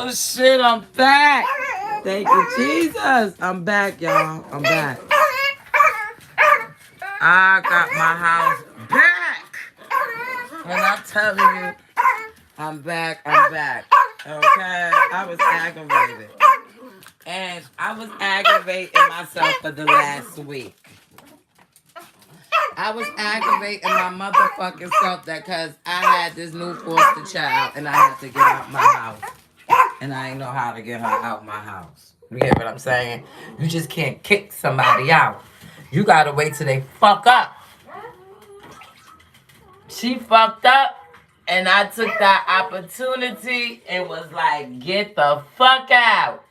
Oh shit, I'm back. Thank you, Jesus. I'm back, y'all. I'm back. I got my house back. And I'm telling you, I'm back. I'm back. Okay? I was aggravated. And I was aggravating myself for the last week. I was aggravating my motherfucking self that because I had this new foster child and I had to get out my house. And I ain't know how to get her out my house. You get what I'm saying? You just can't kick somebody out. You gotta wait till they fuck up. She fucked up, and I took that opportunity and was like, get the fuck out.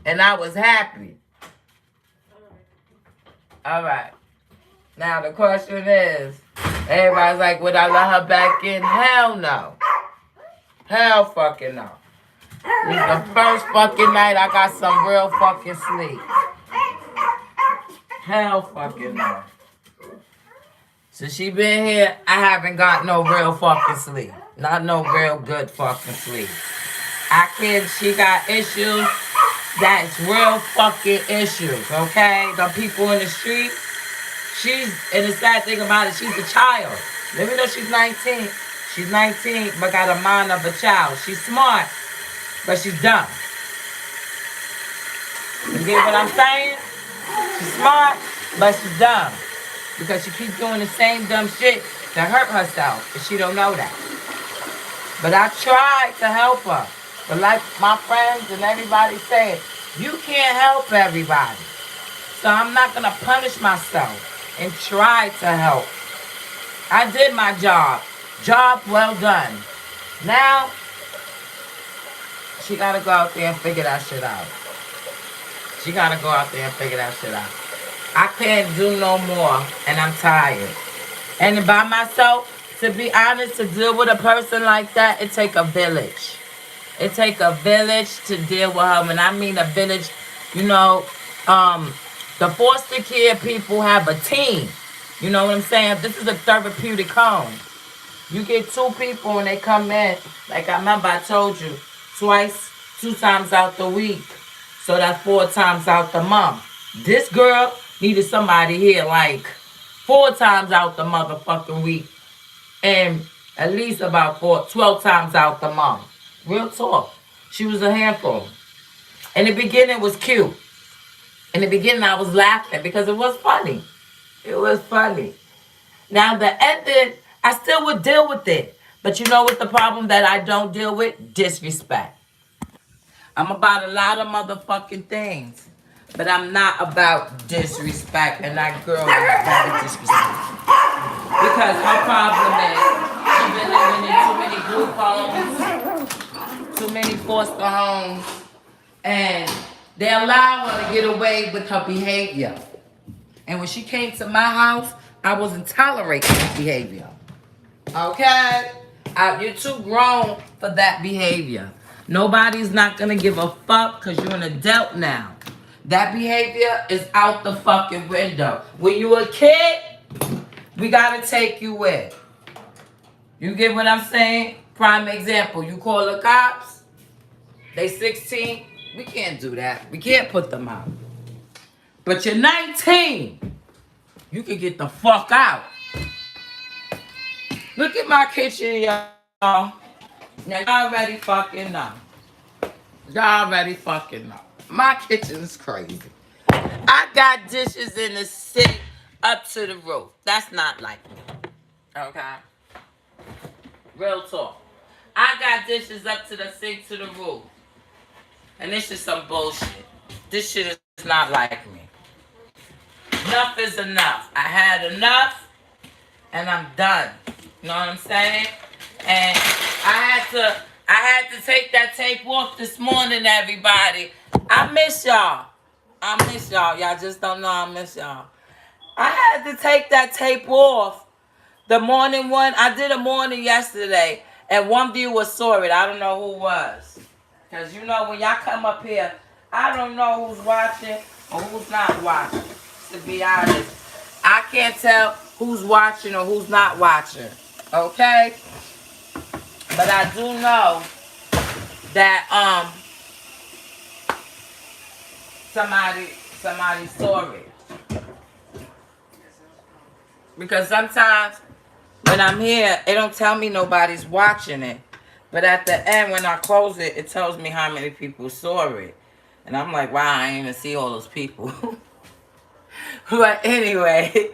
And I was happy. All right. Now the question is, everybody's like, would I let her back in? Hell no. Hell fucking no. This is the first fucking night I got some real fucking sleep. Hell fucking no. Since she been here, I haven't got no real fucking sleep. Not no real good fucking sleep. She got issues. That's real fucking issues, okay? The people in the street, and the sad thing about it, she's a child. Let me know she's 19. She's 19, but got a mind of a child. She's smart, but she's dumb. You get what I'm saying? She's smart, but she's dumb. Because she keeps doing the same dumb shit to hurt herself, and she don't know that. But I tried to help her. But like my friends and everybody said, you can't help everybody. So I'm not going to punish myself and try to help. I did my job. Job well done. Now, she got to go out there and figure that shit out. She got to go out there and figure that shit out. I can't do no more, and I'm tired. And by myself, to be honest, to deal with a person like that, it take a village. It take a village to deal with her. When I mean a village, you know, the foster care people have a team. You know what I'm saying? This is a therapeutic home. You get two people and they come in, like I remember I told you, two times out the week. So that's 4 times out the month. This girl needed somebody here like 4 times out the motherfucking week. And at least about 12 times out the month. Real talk. She was a handful. In the beginning, it was cute. In the beginning, I was laughing because it was funny. It was funny. Now, the ending, I still would deal with it. But you know what the problem that I don't deal with? Disrespect. I'm about a lot of motherfucking things. But I'm not about disrespect. And that girl is very disrespectful. Because her problem is she's been living in too many group homes, too many foster homes, and they allow her to get away with her behavior. And when she came to my house, I wasn't tolerating that behavior. Okay? You're too grown for that behavior. Nobody's not gonna give a fuck because you're an adult now. That behavior is out the fucking window. When you a kid, we gotta take you with. You get what I'm saying? Prime example, you call the cops, they 16, we can't do that. We can't put them out. But you're 19, you can get the fuck out. Look at my kitchen, y'all. Now, y'all already fucking know. Y'all already fucking know. My kitchen is crazy. I got dishes in the sink up to the roof. That's not like me. Okay? Real talk. I got dishes up to the sink to the roof. And this is some bullshit. This shit is not like me. Enough is enough. I had enough and I'm done. You know what I'm saying? And I had to take that tape off this morning, everybody. I miss y'all. I miss y'all. Y'all just don't know I miss y'all. I had to take that tape off. The morning one, I did a morning yesterday, and one viewer saw it. I don't know who was. Because you know, when y'all come up here, I don't know who's watching or who's not watching. To be honest, I can't tell who's watching or who's not watching. Okay? But I do know that somebody saw it. Because sometimes when I'm here, it don't tell me nobody's watching it. But at the end, when I close it, it tells me how many people saw it. And I'm like, wow, I didn't even see all those people. But anyway,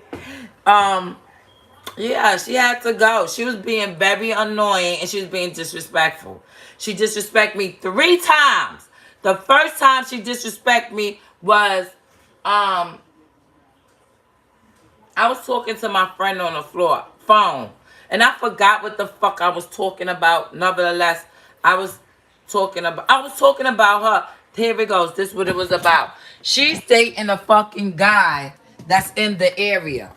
yeah, she had to go. She was being very annoying and she was being disrespectful. She disrespected me 3 times. The first time she disrespected me was, I was talking to my friend on the phone. And I forgot what the fuck I was talking about. Nevertheless, I was talking about her. Here it goes. This is what it was about. She's dating a fucking guy that's in the area.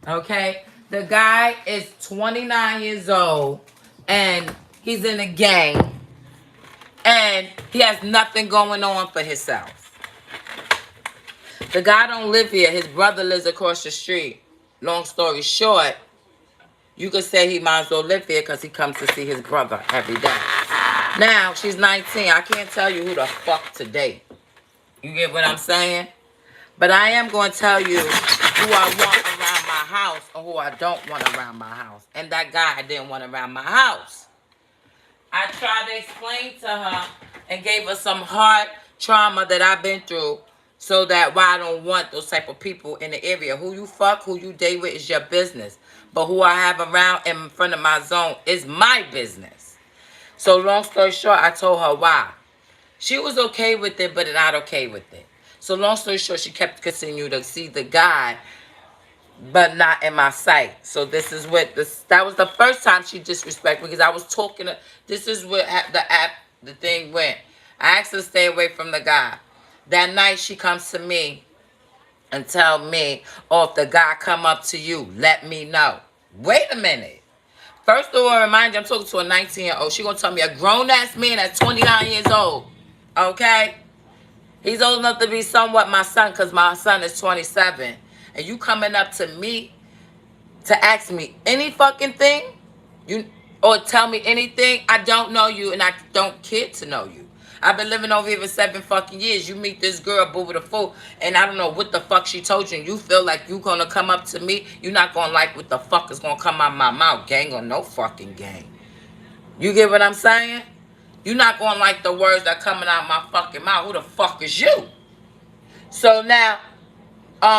Okay? The guy is 29 years old and he's in a gang and he has nothing going on for himself. The guy don't live here. His brother lives across the street. Long story short, you could say he might as well live here because he comes to see his brother every day. Now, she's 19. I can't tell you who the fuck to date. You get what I'm saying? But I am going to tell you who I want around my house or who I don't want around my house. And that guy I didn't want around my house. I tried to explain to her and gave her some hard trauma that I've been through so that why I don't want those type of people in the area. Who you fuck, who you date with is your business. But who I have around in front of my zone is my business. So long story short, I told her why. She was okay with it, but not okay with it. So long story short, she kept continuing to see the guy, but not in my sight. So this is what that was the first time she disrespected me because I was talking to, this is what the thing went. I asked her to stay away from the guy. That night she comes to me and tell me, oh, if the guy come up to you, let me know. Wait a minute. First of all, remind you, I'm talking to a 19-year-old. She gonna tell me a grown-ass man that's 29 years old. Okay? He's old enough to be somewhat my son because my son is 27. And you coming up to me to ask me any fucking thing? Or tell me anything? I don't know you and I don't care to know you. I've been living over here for 7 fucking years. You meet this girl, boo with a fool, and I don't know what the fuck she told you, and you feel like you gonna come up to me, you're not gonna like what the fuck is gonna come out my mouth, gang or no fucking gang. You get what I'm saying? You're not gonna like the words that coming out my fucking mouth. Who the fuck is you? So now,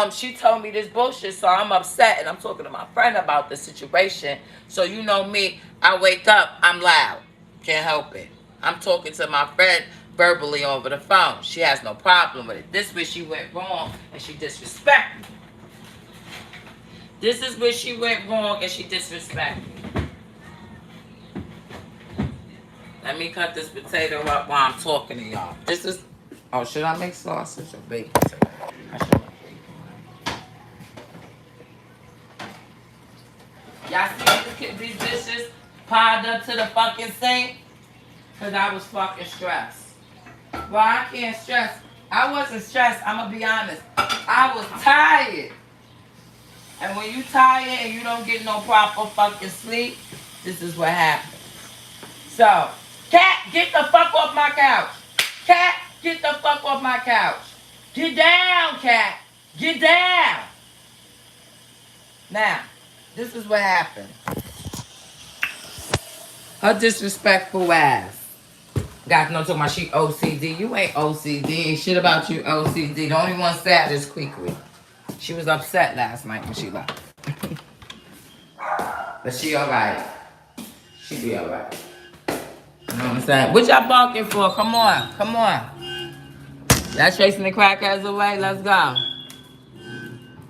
she told me this bullshit, so I'm upset, and I'm talking to my friend about the situation. So you know me, I wake up, I'm loud. Can't help it. I'm talking to my friend verbally over the phone. She has no problem with it. This is where she went wrong, and she disrespected me. This is where she went wrong, and she disrespected me. Let me cut this potato up while I'm talking to y'all. This is, oh, should I make sausage or bacon today? I should make bacon. Y'all see these dishes piled up to the fucking sink? Because I was fucking stressed. Well, I can't stress. I wasn't stressed. I'm going to be honest. I was tired. And when you tired and you don't get no proper fucking sleep, this is what happens. So, Cat, get the fuck off my couch. Cat, get the fuck off my couch. Get down, Cat. Get down. Now, this is what happened. Her disrespectful ass. Guys, no talking about she OCD. You ain't OCD. Ain't shit about you OCD. The only one sad is Queequeg. She was upset last night when she left. But she alright. She be alright. You know what I'm saying? What y'all barking for? Come on. Come on. Y'all chasing the crackheads away? Let's go.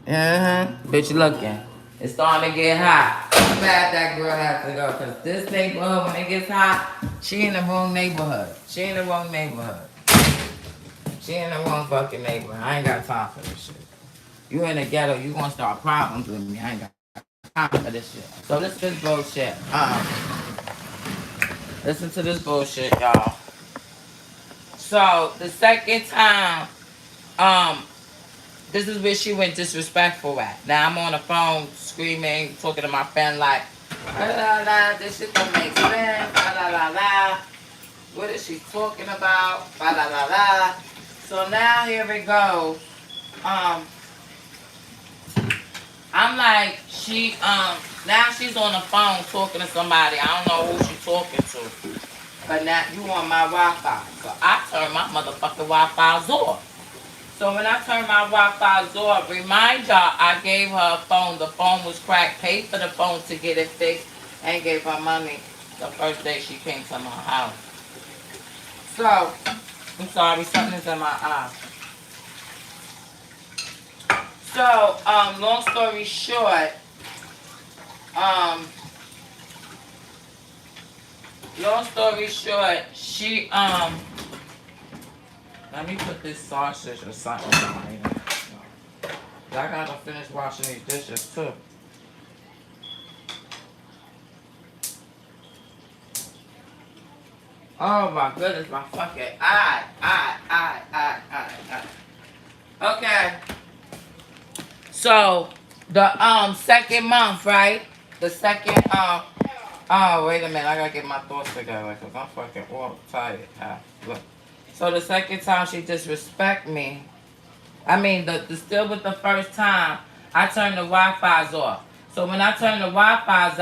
Bitch looking. It's starting to get hot. I'm glad that girl has to go. Because this neighborhood, when it gets hot, she in the wrong neighborhood. She in the wrong neighborhood. She in the wrong fucking neighborhood. I ain't got time for this shit. You in the ghetto, you gonna start problems with me. I ain't got time for this shit. So listen to this bullshit. Listen to this bullshit, y'all. So the second time, this is where she went disrespectful at. Now I'm on the phone screaming, talking to my friend like, la la la, this shit don't make sense, la la la la. What is she talking about? Ba la la la. So now here we go. I'm like, now she's on the phone talking to somebody. I don't know who she's talking to. But now you on my Wi-Fi. So I turn my motherfucking Wi-Fi off. So when I turned my Wi-Fi off, remind y'all, I gave her a phone. The phone was cracked. Paid for the phone to get it fixed. And gave her money the first day she came to my house. So, I'm sorry, something's in my eye. So, long story short, she, let me put this sausage or something on here. I gotta finish washing these dishes too. Oh my goodness, my fucking eye. Okay. So, the, second month, right? The second, oh, wait a minute. I gotta get my thoughts together because I'm fucking all tired. Look. So, the second time she disrespect me, I mean, still with the first time, I turned the Wi-Fi's off. So, when I turned the Wi-Fi's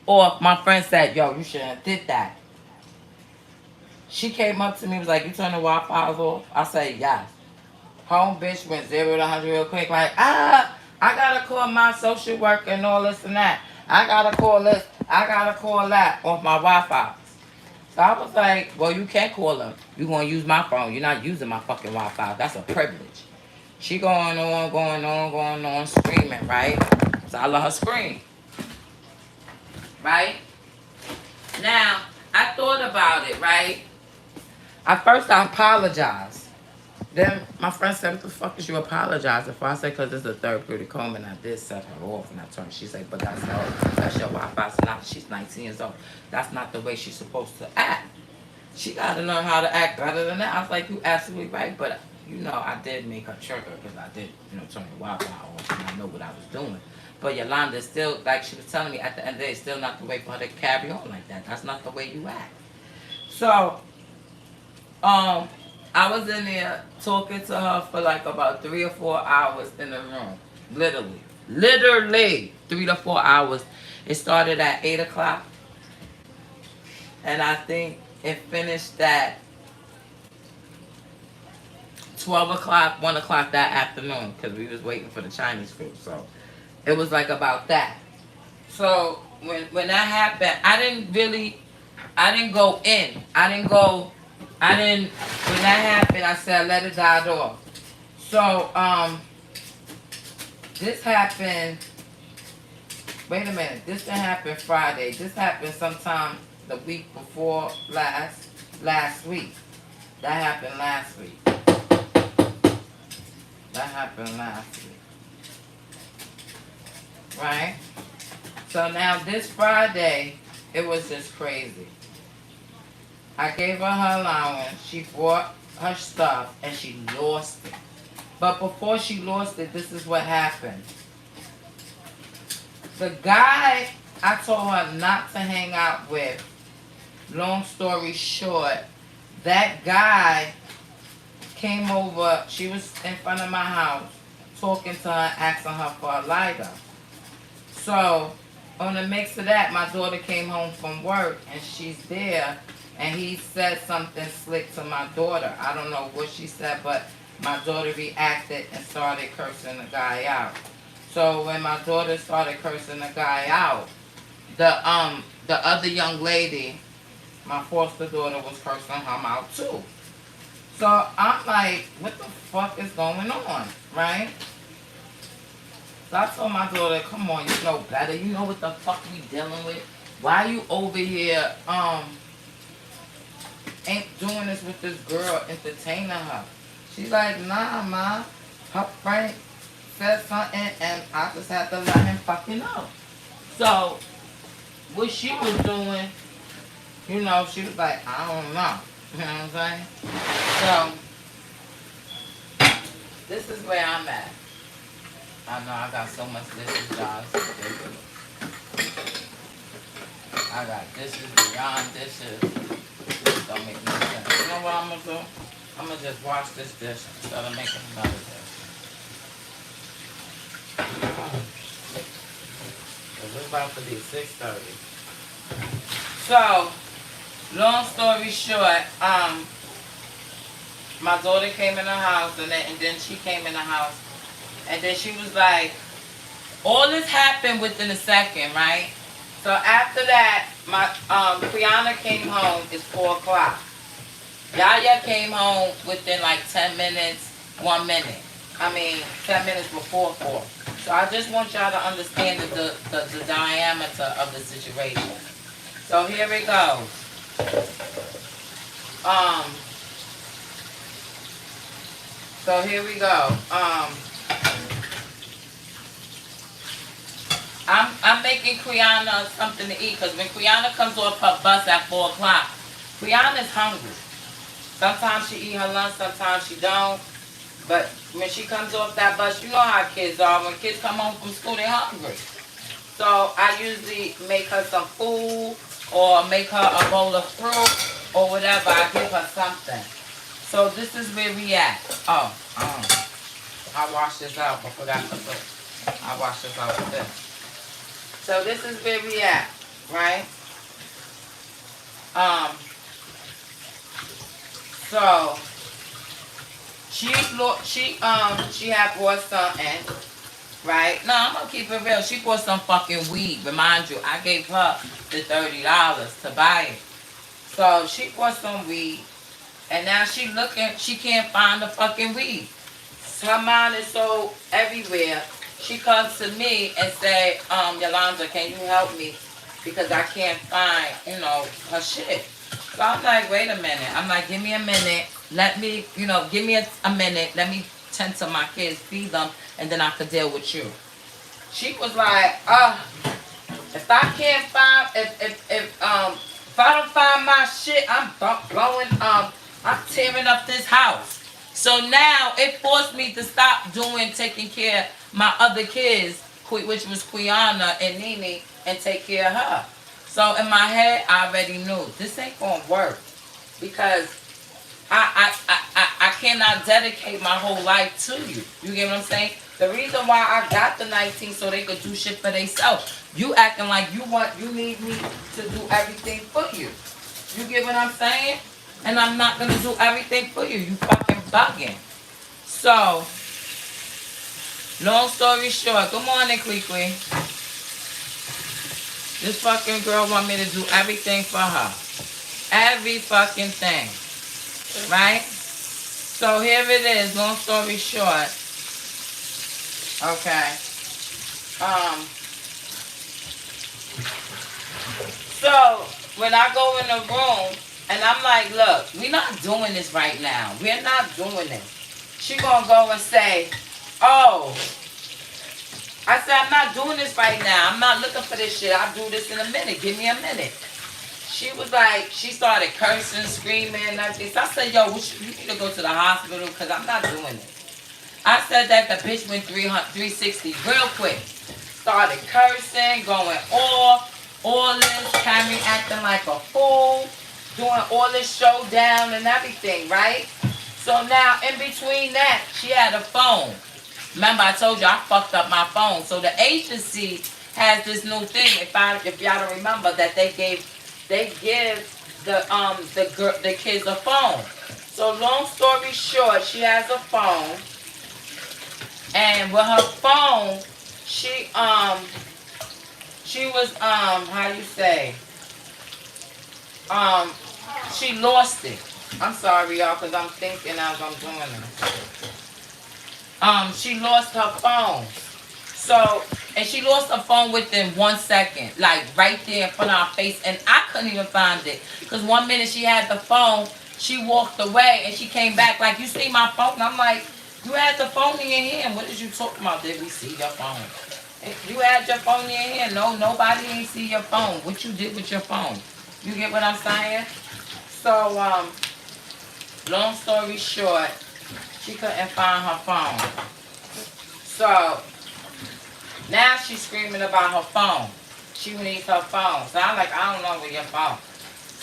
off, my friend said, yo, you shouldn't have did that. She came up to me and was like, you turned the Wi-Fi's off? I said, yes. Home bitch went 0 to 100 real quick. Like, I gotta call my social worker and all this and that. I gotta call this. I gotta call that off my Wi-Fi. So I was like, well, you can't call them. You're gonna use my phone. You're not using my fucking Wi-Fi. That's a privilege. She going on, screaming, right? So I let her scream. Right? Now, I thought about it, right? At first, I apologized. Then my friend said, what the fuck is you apologizing for? I said, because it's a therapeutic home and I did set her off. And I told her, she said, but that's your Wi-Fi. So now she's 19 years old. That's not the way she's supposed to act. She got to learn how to act better than that. I was like, you absolutely right. But, you know, I did make her trigger because I did, turn the Wi-Fi off and I know what I was doing. But Yolanda still, like she was telling me, at the end of the day, it's still not the way for her to carry on like that. That's not the way you act. So, I was in there talking to her for like about 3 or 4 hours in the room. Literally 3 to 4 hours. It started at 8 o'clock. And I think it finished at 12 o'clock, 1 o'clock that afternoon. Because we was waiting for the Chinese food. So it was like about that. So when that happened, I didn't go in. When that happened, I said, let it die off. So, this happened, wait a minute, this didn't happen Friday. This happened sometime the week before last week. That happened last week. Right? So now this Friday, it was just crazy. I gave her her allowance. She bought her stuff and she lost it. But before she lost it, this is what happened. The guy I told her not to hang out with, long story short, that guy came over. She was in front of my house talking to her, asking her for a lighter. So, on the mix of that, my daughter came home from work and she's there. And he said something slick to my daughter. I don't know what she said, but my daughter reacted and started cursing the guy out. So when my daughter started cursing the guy out, the other young lady, my foster daughter, was cursing him out too. So I'm like, what the fuck is going on, right? So I told my daughter, come on, you know better. You know what the fuck we dealing with. Why you over here, ain't doing this with this girl, entertaining her? She's like, nah, ma. Her friend said something and I just had to let him fucking know. So, what she was doing, she was like, I don't know. You know what I'm saying? So, this is where I'm at. I know I got so much dishes, guys. I got dishes beyond dishes. don't make no sense. You know what I'm gonna do? I'm gonna just wash this dish instead of making another dish. It's about to be 6:30. So, long story short, my daughter came in the house, and then she came in the house, and then she was like, all this happened within a second, right? So after that, my Quiana came home. It's 4 o'clock. Yaya came home within like 10 minutes, 1 minute. 10 minutes before 4. So I just want y'all to understand the diameter of the situation. So here it goes. So here we go. I'm making Quiana something to eat, because when Quiana comes off her bus at 4 o'clock, Quiana's hungry. Sometimes she eat her lunch, sometimes she don't. But when she comes off that bus, you know how kids are. When kids come home from school, they're hungry. So I usually make her some food, or make her a bowl of fruit, or whatever. I give her something. So this is where we at. Oh, I washed this out. I forgot to put. I washed this out with this. So this is where we at, right? So she had bought something, right? No, I'm gonna keep it real. She bought some fucking weed. Remind you, I gave her the $30 to buy it. So she bought some weed, and now she can't find the fucking weed. Her mind is so everywhere. She comes to me and say, Yolanda, can you help me? Because I can't find, her shit. So I'm like, wait a minute. I'm like, give me a minute. Let me, give me a minute. Let me tend to my kids, feed them, and then I could deal with you. She was like, if I can't find, if I don't find my shit, I'm blowing, I'm tearing up this house. So now it forced me to stop taking care of my other kids, which was Quiana and Nene, and take care of her. So in my head, I already knew this ain't gonna work, because I cannot dedicate my whole life to you. You get what I'm saying? The reason why I got the 19 so they could do shit for themselves. You acting like you need me to do everything for you. You get what I'm saying? And I'm not gonna do everything for you. You fucking bugging. So, long story short, good morning, Kwee. This fucking girl want me to do everything for her. Every fucking thing. Right? So here it is, long story short. Okay. So when I go in the room, and I'm like, look, we're not doing this right now. We're not doing this. She gonna go and say, oh, I said, I'm not doing this right now. I'm not looking for this shit. I'll do this in a minute. Give me a minute. She was like, she started cursing, screaming, and everything. So I said, yo, you need to go to the hospital, because I'm not doing this. I said that the bitch went 360 real quick. Started cursing, going all this, Cameron acting like a fool, doing all this showdown and everything, right? So now, in between that, she had a phone. Remember, I told you I fucked up my phone. So the agency has this new thing. If y'all don't remember, that they give the kids a phone. So long story short, she has a phone, and with her phone, she was how you say, she lost it. I'm sorry, y'all, because I'm thinking as I'm doing this. She lost her phone. So, and she lost her phone within 1 second, like right there in front of her face, and I couldn't even find it. Because 1 minute she had the phone, she walked away, and she came back like, you see my phone? And I'm like, you had the phone in your hand. What did you talking about? Did we see your phone? You had your phone in your hand. No, nobody ain't see your phone. What you did with your phone? You get what I'm saying? So, long story short, she couldn't find her phone. So, now she's screaming about her phone. She needs her phone. So I'm like, I don't know where your phone.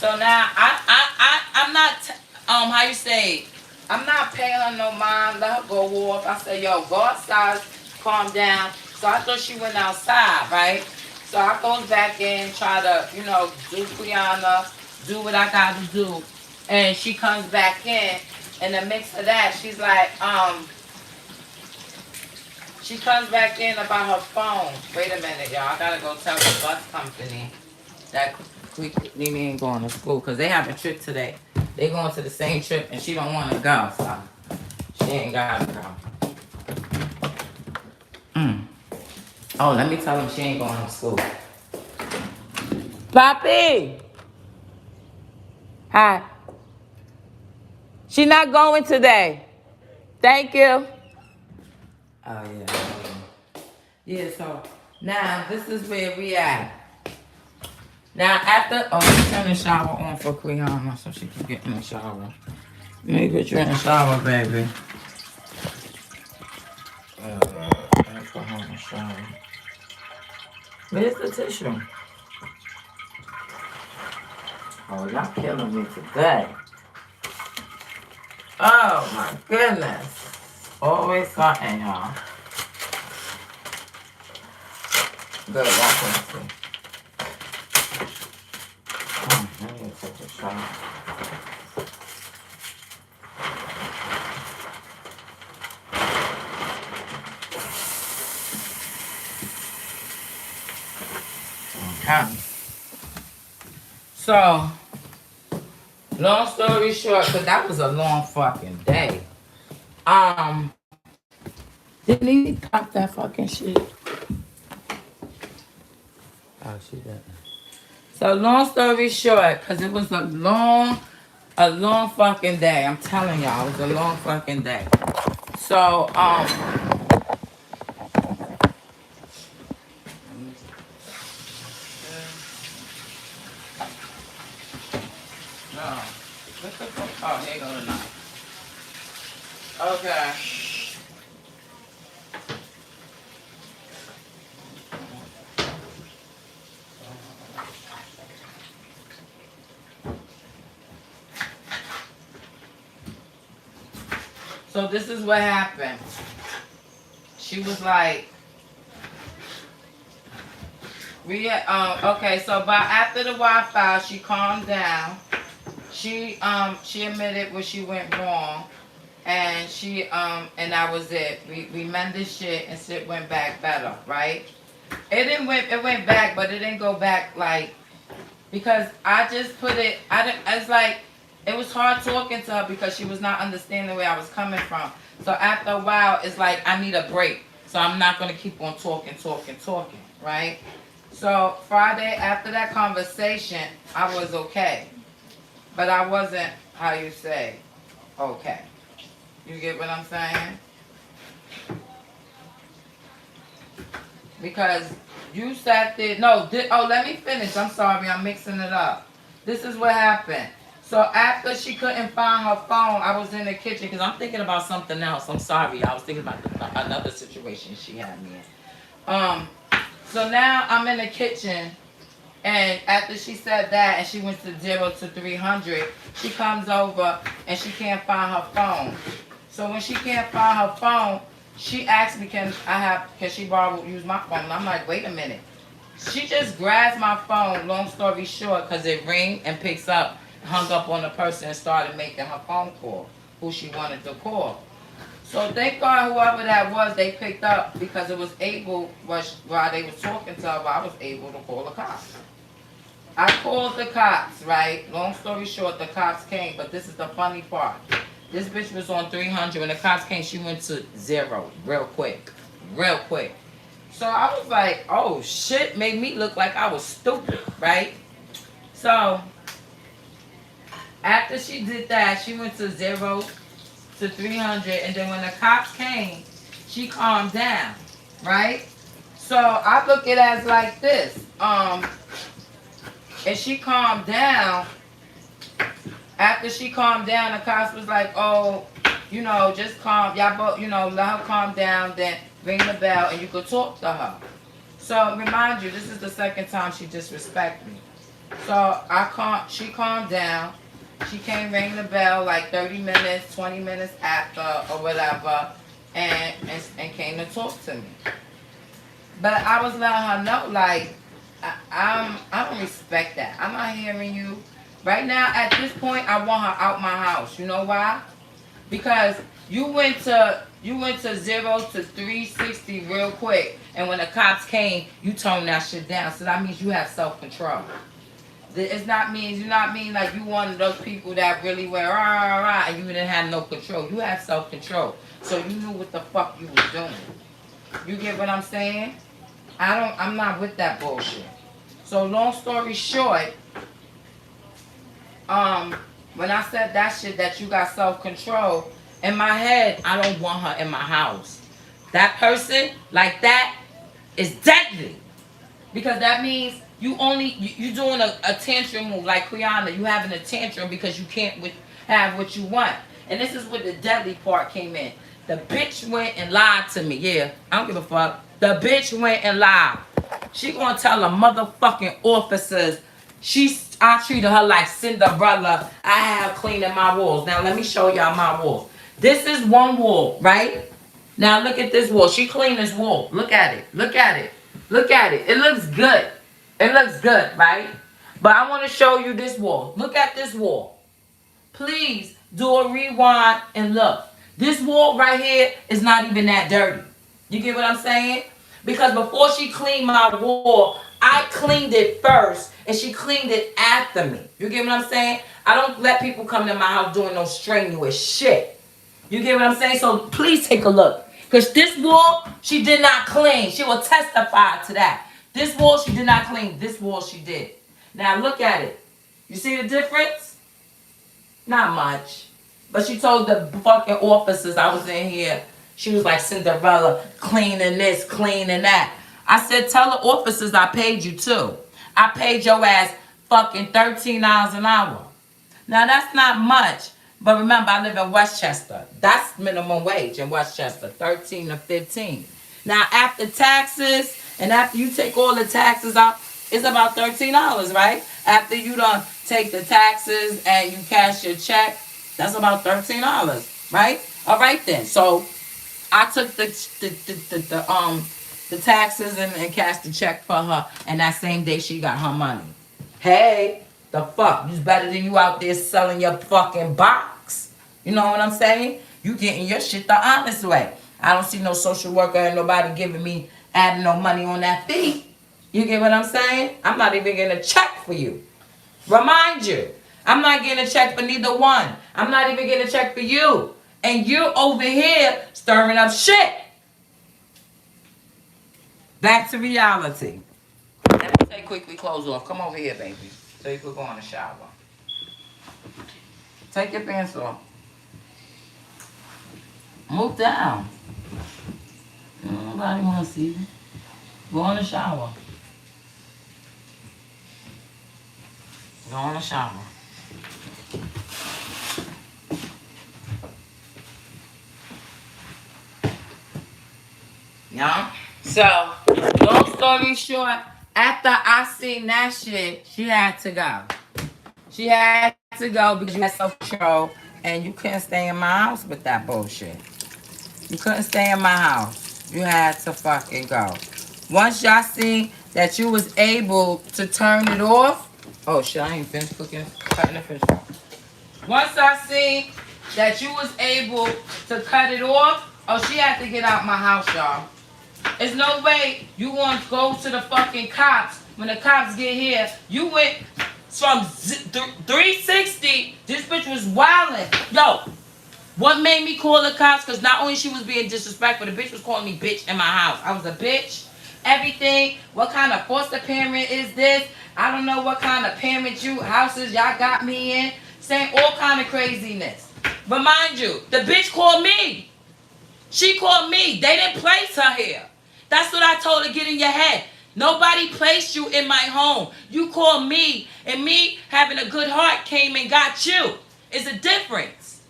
So now I'm not how you say, I'm not paying her no mind. Let her go off. I said, yo, go outside, calm down. So I thought she went outside, right? So I goes back in, try to, do Brianna, do what I got to do, and she comes back in. In the mix of that, she's like, she comes back in about her phone. Wait a minute, y'all. I gotta go tell the bus company that Nene ain't going to school because they have a trip today. They going to the same trip and she don't want to go, so she ain't gotta go. Oh, let me tell them she ain't going to school. Poppy! Hi. She not going today. Thank you. Oh, yeah. Yeah, so now this is where we at. Now after, let me turn the shower on for Kriana so she can get in the shower. Let me get you in the shower, baby. Put her in the shower. Where's the tissue? Oh, y'all killing me today. Oh my goodness. Always something, y'all. Good, y'all can see. I need to take a shower. Okay. So, long story short, because that was a long fucking day. Didn't he pop that fucking shit? Oh, she didn't. So, long story short, because it was a long fucking day. I'm telling y'all, it was a long fucking day. So, no. What the fuck? Oh, here you go tonight. Okay. So this is what happened. She was like, okay, so by after the Wi-Fi, she calmed down. She admitted where she went wrong, and and that was it. We mended shit, and shit went back better, right? It went back, but it didn't go back like, because I just put it, it's like, it was hard talking to her because she was not understanding where I was coming from. So after a while, it's like, I need a break. So I'm not going to keep on talking, right? So Friday, after that conversation, I was okay. But I wasn't, how you say, okay. You get what I'm saying? Because you sat there, let me finish. I'm sorry, I'm mixing it up. This is what happened. So after she couldn't find her phone, I was in the kitchen because I'm thinking about something else. I'm sorry, I was thinking about another situation she had me in. So now I'm in the kitchen, and after she said that, and she went to 0 to 300, she comes over and she can't find her phone. So when she can't find her phone, she asked me, can she use my phone? And I'm like, wait a minute. She just grabs my phone, long story short, because it rings and picks up, hung up on the person and started making her phone call, who she wanted to call. So thank God whoever that was, they picked up because it was able, while they was talking to her, I was able to call the cops. I called the cops, right? Long story short, the cops came, but this is the funny part. This bitch was on 300. When the cops came, she went to 0 real quick. So I was like, oh shit, made me look like I was stupid, right? So after she did that, she went to 0 to 300. And then when the cops came, she calmed down, right? So I look at it as like this. And she calmed down. After she calmed down, the cops was like, oh, just calm, y'all both, let her calm down, then ring the bell and you could talk to her. So remind you, this is the second time she disrespected me. So she calmed down. She came ring the bell like 30 minutes, 20 minutes after or whatever, and came to talk to me. But I was letting her know, like, I don't respect that. I'm not hearing you. Right now, at this point, I want her out my house. You know why? Because you went to 0 to 360 real quick, and when the cops came, you toned that shit down. So that means you have self control. It's not mean you not mean like you one of those people that really went rah rah rah and you didn't have no control. You have self control, so you knew what the fuck you was doing. You get what I'm saying? I'm not with that bullshit. So long story short, um, when I said that shit that you got self control, in my head I don't want her in my house. That person like that is deadly. Because that means you doing a tantrum move like Quiana. You having a tantrum because you can't have what you want. And this is where the deadly part came in. The bitch went and lied to me. Yeah, I don't give a fuck. The bitch went and lied. She gonna tell the motherfucking officers I treated her like Cinderella. I have cleaning my walls. Now let me show y'all my walls. This is one wall, right? Now look at this wall. She cleaned this wall. Look at it. Look at it. Look at it. It looks good. It looks good, right? But I want to show you this wall. Look at this wall. Please do a rewind and look. This wall right here is not even that dirty. You get what I'm saying? Because before she cleaned my wall, I cleaned it first and she cleaned it after me. You get what I'm saying? I don't let people come to my house doing no strenuous shit. You get what I'm saying? So please take a look. Because this wall, she did not clean. She will testify to that. This wall, she did not clean. This wall, she did. Now look at it. You see the difference? Not much. But she told the fucking officers I was in here. She was like Cinderella, cleaning this, cleaning that. I said, tell the officers I paid you too. I paid your ass fucking $13 an hour. Now that's not much. But remember, I live in Westchester. That's minimum wage in Westchester, 13 to 15. Now, after taxes, and after you take all the taxes out, it's about $13, right? After you done take the taxes and you cash your check, that's about $13, right? All right then. So I took the taxes and cashed the check for her, and that same day she got her money. Hey, the fuck? It's better than you out there selling your fucking box. You know what I'm saying? You getting your shit the honest way. I don't see no social worker and nobody giving me adding no money on that fee. You get what I'm saying? I'm not even getting a check for you. Remind you, I'm not getting a check for neither one. I'm not even getting a check for you. And you're over here stirring up shit. Back to reality. Let me take quickly clothes off. Come over here, baby. So you could go in the shower. Take your pants off. Move down. Nobody want to see you. Go in the shower. Go in the shower. Yeah. So, long story short, after I seen that shit, she had to go. She had to go because you had self-control and you couldn't stay in my house with that bullshit. You couldn't stay in my house. You had to fucking go. Once y'all seen that you was able to turn it off, oh shit, I ain't finished cutting the fish off. Once I seen that you was able to cut it off, oh, she had to get out my house, y'all. There's no way you want to go to the fucking cops. When the cops get here, you went from 360. This bitch was wilding. Yo, what made me call the cops? Because not only she was being disrespectful, the bitch was calling me bitch in my house. I was a bitch. Everything. What kind of foster parent is this? I don't know what kind of parent houses y'all got me in. Saying all kind of craziness. But mind you, the bitch called me. She called me. They didn't place her here. That's what I told her, get in your head. Nobody placed you in my home. You called me, and me having a good heart came and got you. It's a difference.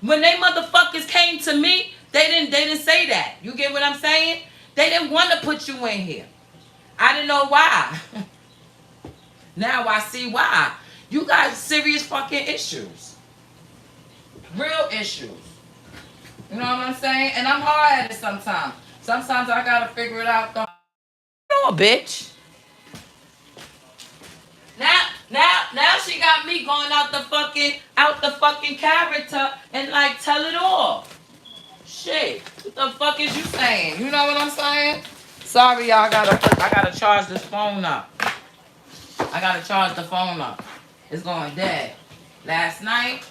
When they motherfuckers came to me, they didn't say that. You get what I'm saying? They didn't want to put you in here. I didn't know why. Now I see why. You got serious fucking issues. Real issues. You know what I'm saying? And I'm hard at it sometimes. Sometimes I gotta figure it out. No, bitch. Now she got me going out the fucking character and like tell it all. Shit, what the fuck is you saying? You know what I'm saying? Sorry, y'all. I gotta charge this phone up. I gotta charge the phone up. It's going dead. Last night,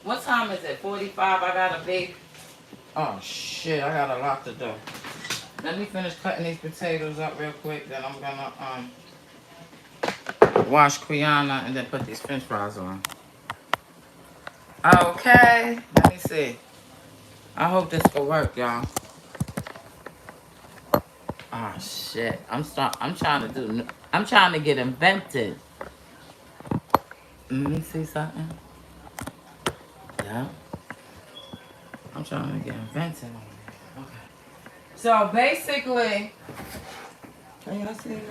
what time is it? 45. I gotta bake. Oh shit, I gotta lock the door. Let me finish cutting these potatoes up real quick. Then I'm gonna wash Quiana and then put these French fries on. Okay, let me see. I hope this will work, y'all. Oh shit, I'm trying to get invented. Let me see something. Yeah, I'm trying to get invented. Okay. So basically, can y'all see me?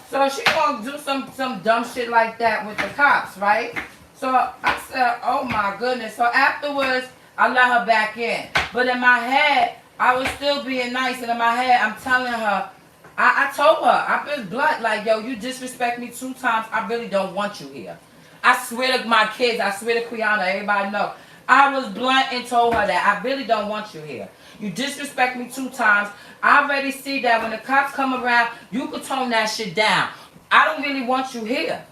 So she gonna do some dumb shit like that with the cops, right? So I said, oh my goodness. So afterwards, I let her back in. But in my head, I was still being nice. And in my head, I'm telling her, I told her, I've been blunt, like, yo, you disrespect me 2 times. I really don't want you here. I swear to my kids, I swear to Quiana, everybody know. I was blunt and told her that I really don't want you here. You disrespect me 2 times. I already see that when the cops come around, you could tone that shit down. I don't really want you here.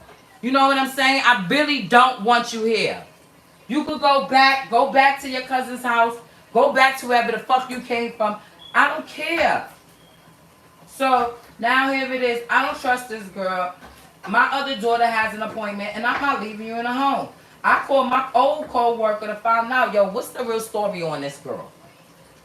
You know what I'm saying? I really don't want you here. You could go back to your cousin's house, go back to wherever the fuck you came from. I don't care. So now here it is. I don't trust this girl. My other daughter has an appointment, and I'm not leaving you in a home. I called my old co-worker to find out, yo, what's the real story on this girl?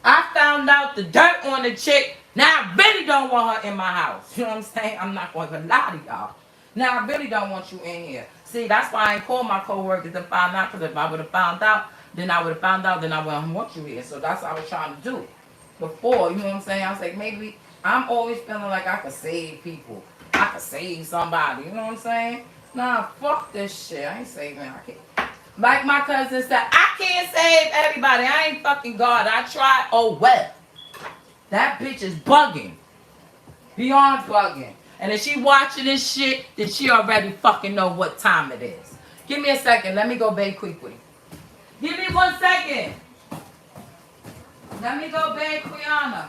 I found out the dirt on the chick. Now I really don't want her in my house. You know what I'm saying? I'm not going to lie to y'all. Now I really don't want you in here. See, that's why I ain't called my co-workers to find out, because if I would have found out, then I wouldn't want you here. So that's what I was trying to do before. You know what I'm saying? I was like, maybe I'm always feeling like I could save people. I could save somebody. You know what I'm saying? Nah, fuck this shit. I ain't saving. I can't. Like my cousin said, I can't save everybody. I ain't fucking God. I tried. Oh well. That bitch is bugging. Beyond bugging. And if she watching this shit, then she already fucking know what time it is. Give me a second. Let me go bake quickly. Give me 1 second. Let me go bake Quiana.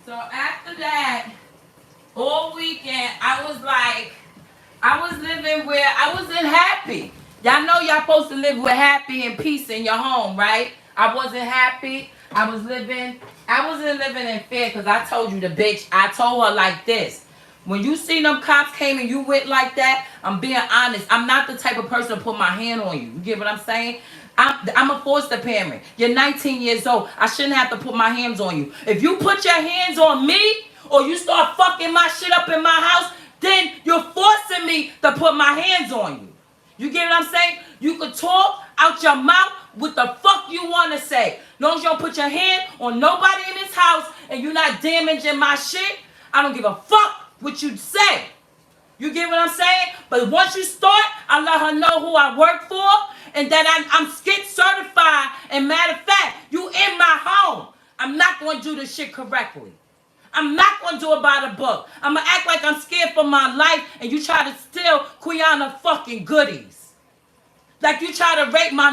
So after that, all weekend, I was living where I wasn't happy. Y'all know y'all supposed to live with happy and peace in your home, right? I wasn't happy. I wasn't living in fear, because I told you I told her like this. When you see them cops came and you went like that, I'm being honest. I'm not the type of person to put my hand on you. You get what I'm saying? I'm a foster parent. You're 19 years old. I shouldn't have to put my hands on you. If you put your hands on me or you start fucking my shit up in my house, then you're forcing me to put my hands on you. You get what I'm saying? You could talk out your mouth what the fuck you want to say. As long as you don't put your hand on nobody in this house and you're not damaging my shit, I don't give a fuck what you say. You get what I'm saying? But once you start, I let her know who I work for and that I'm skit certified. And matter of fact, you in my home. I'm not going to do this shit correctly. I'm not going to do it by the book. I'm going to act like I'm scared for my life and you try to steal Quiana fucking goodies. Like you try to rape my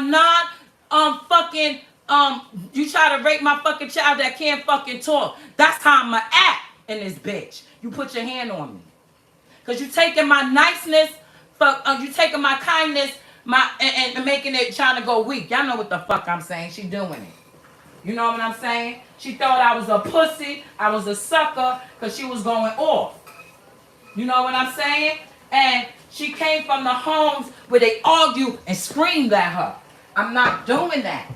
you try to rape my fucking child that can't fucking talk. That's how I'm going to act in this bitch. You put your hand on me. Because you taking my niceness, for you taking my kindness, and making it, trying to go weak. Y'all know what the fuck I'm saying. She doing it. You know what I'm saying? She thought I was a pussy. I was a sucker because she was going off. You know what I'm saying? And she came from the homes where they argue and screamed at her. I'm not doing that.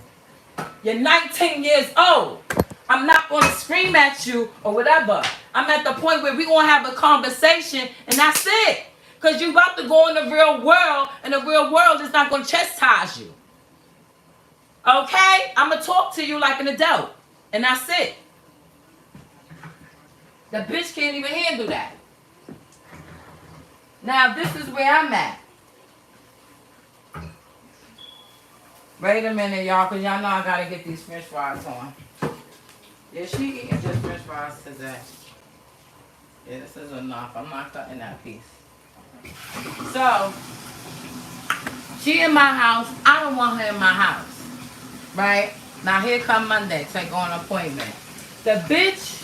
You're 19 years old. I'm not going to scream at you or whatever. I'm at the point where we're going to have a conversation and that's it. Because you're about to go in the real world and the real world is not going to chastise you. Okay? I'm going to talk to you like an adult. And that's it. The bitch can't even handle that. Now, this is where I'm at. Wait a minute, y'all, because y'all know I got to get these french fries on. Yeah, she eating just french fries today. Yeah, this is enough. I'm not cutting that piece. So, she in my house. I don't want her in my house. Right? Now, here come Monday. Take on an appointment. The bitch...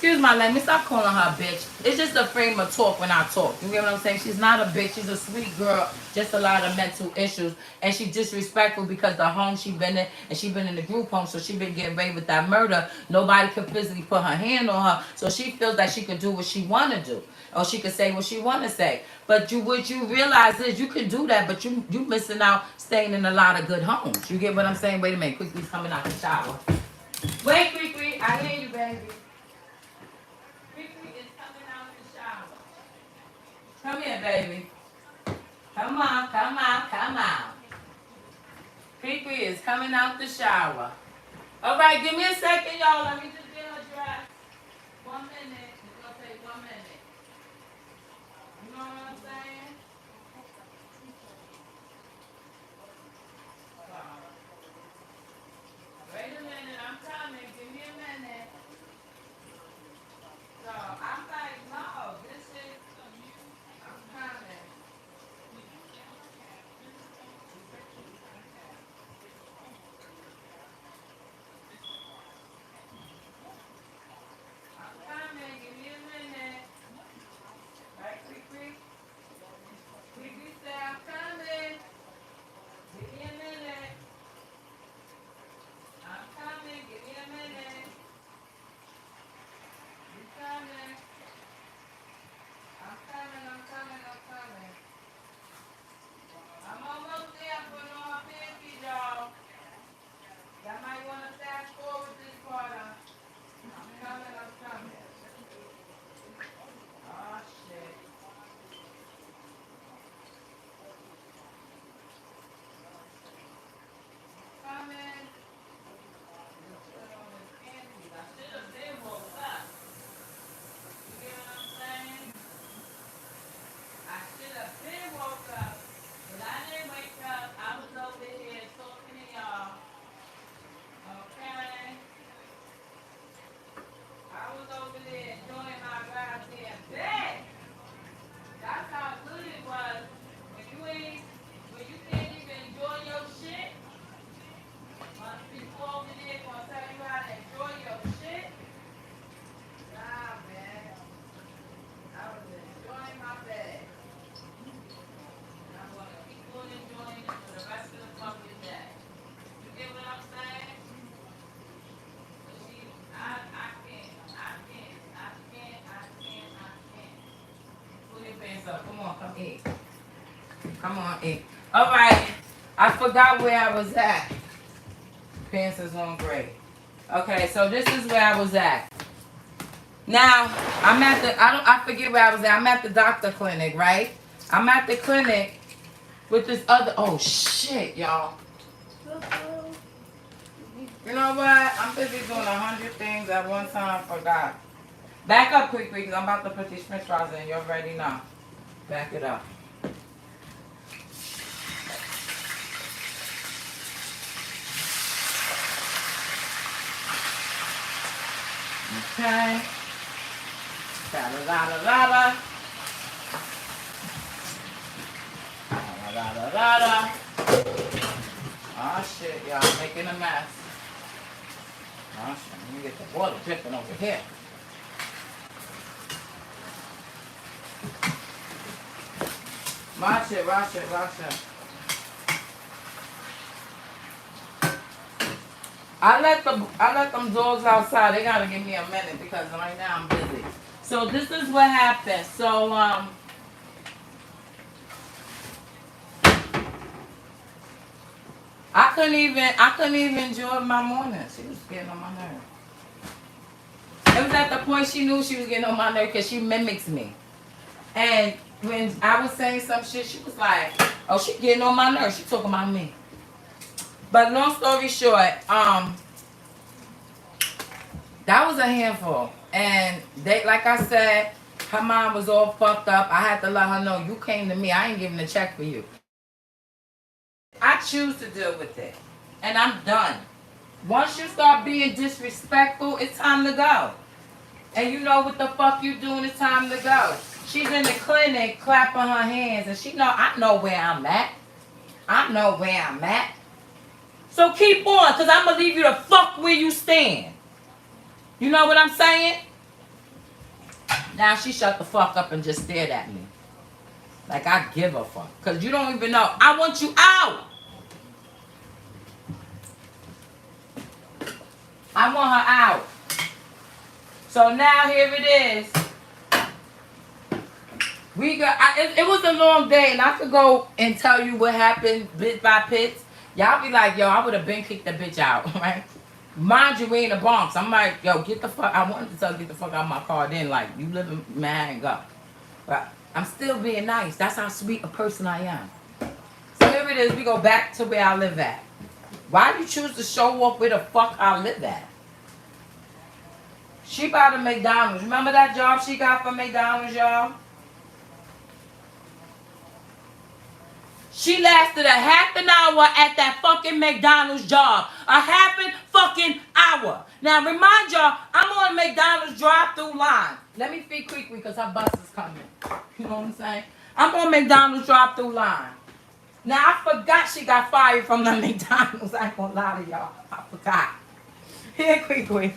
Excuse my language, stop calling her a bitch. It's just a frame of talk when I talk. You get what I'm saying? She's not a bitch. She's a sweet girl. Just a lot of mental issues. And she's disrespectful because the home she been in, and she been in the group home, so she been getting raped with that murder. Nobody could physically put her hand on her. So she feels that she could do what she want to do. Or she could say what she want to say. But what you realize is you could do that, but you missing out staying in a lot of good homes. You get what I'm saying? Wait a minute. Quickly's coming out the shower. Wait, Quickly. I hear you, baby. Come here, baby. Come on, come on, come on. Kiki is coming out the shower. All right, give me a second, y'all. Let me just get her dressed. 1 minute. It's going to take 1 minute. You know what I'm saying? Wait a minute. I'm coming. Give me a minute. So, I'm like, no, this is... I'm coming. I'm coming. Give me a minute. Right, quick. Quickly say I'm coming. Give me a minute. I'm coming. Give me a minute. You coming? I'm coming. I'm coming. I'm coming. I'm almost there. I'm putting on my panties, y'all. Y'all might want to fast forward this part. I'm coming. I'm coming. Oh, shit. Coming. Put on his panties. I should have been woke up. You get what I'm saying? I should have been woke up. But I didn't wake up. I was over here talking to y'all. Okay? I was over there enjoying my goddamn bed. That's how good it was. When you can't even enjoy your shit. Once people over there gonna tell you how to enjoy your shit. Nah, man. I was enjoying my bed. And I'm gonna keep on enjoying it for the rest of the fucking day. You get what I'm saying? But see, I can't. Pull your pants up. Come on, come eat. Come on, eat. All right. I forgot where I was at. Pants is on great. Okay, so this is where I was at. Now, I forget where I was at. I'm at the doctor clinic, right? I'm at the clinic with this other, oh shit, y'all. You know what? I'm busy doing 100 things at one time, forgot. Back up quickly, because I'm about to put these french fries in. You already know. Back it up. Okay. Da-da-da-da-da-da. Da-da-da-da-da. Oh shit, y'all making a mess. Oh shit, let me get the water dripping over here. Watch it, watch it, watch it. I let them dogs outside. They gotta give me a minute because right now I'm busy. So this is what happened. So I couldn't even enjoy my morning. She was getting on my nerves. It was at the point she knew she was getting on my nerves because she mimics me. And when I was saying some shit, she was like, "Oh, she getting on my nerves. She talking about me." But long story short, that was a handful. And they, like I said, her mom was all fucked up. I had to let her know, you came to me. I ain't giving a check for you. I choose to deal with it. And I'm done. Once you start being disrespectful, it's time to go. And you know what the fuck you doing, it's time to go. She's in the clinic clapping her hands, and she know, I know where I'm at. I know where I'm at. So keep on, because I'm going to leave you to fuck where you stand. You know what I'm saying? Now she shut the fuck up and just stared at me. Like I give a fuck. Because you don't even know. I want you out. I want her out. So now here it is. It was a long day, and I could go and tell you what happened bit by bit. Y'all be like, yo, I would have been kicked the bitch out, right? Mind you, we in the Bronx. I'm like, yo, get the fuck. I wanted to tell you, get the fuck out of my car. Then, like, you live in Manhattan, go. But I'm still being nice. That's how sweet a person I am. So here it is. We go back to where I live at. Why do you choose to show off where the fuck I live at? She bought a McDonald's. Remember that job she got from McDonald's, y'all? She lasted a half an hour at that fucking McDonald's job. A half a fucking hour. Now, remind y'all, I'm on McDonald's drive-through line. Let me feed quickly because her bus is coming. You know what I'm saying? I'm on McDonald's drive-through line. Now, I forgot she got fired from the McDonald's. I ain't gonna lie to y'all. I forgot. Here, quickly.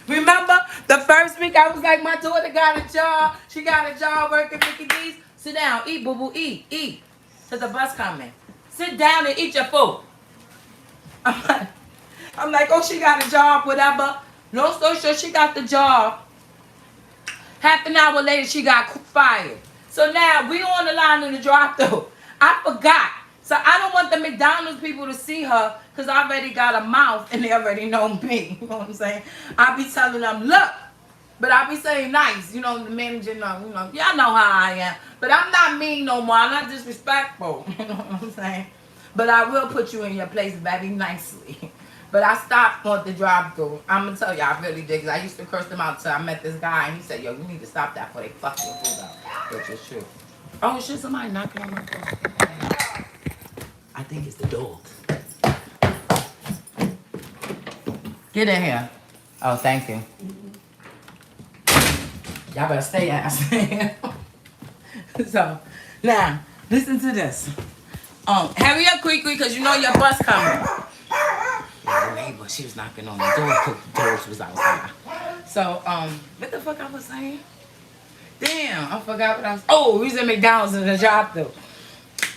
Remember, the first week I was like, my daughter got a job. She got a job working Mickey D's. Sit down, eat, boo-boo, eat. Till the bus coming. Sit down and eat your food. I'm like, oh, she got a job, whatever. No story short, she got the job. Half an hour later, she got fired. So now, we on the line in the drive-thru. I forgot. So I don't want the McDonald's people to see her because I already got a mouth and they already know me. You know what I'm saying? I be telling them, look. But I be saying nice, you know, the manager know, y'all know how I am. But I'm not mean no more. I'm not disrespectful. You know what I'm saying? But I will put you in your place very nicely. But I stopped on the drive-thru. I'm going to tell you, I really did. Because I used to curse them out until I met this guy. And he said, yo, you need to stop that before they fuck your food up. Which is true. Oh, it's just somebody knocking on my door. I think it's the dogs. Get in here. Oh, thank you. Y'all better stay ass. So, now, listen to this. Hurry up quickly because you know your bus coming. Yeah, the neighbor, she was knocking on the door because the doors was outside. So, what the fuck I was saying? Damn, I forgot what I was. Oh, we was in McDonald's in the drive-thru.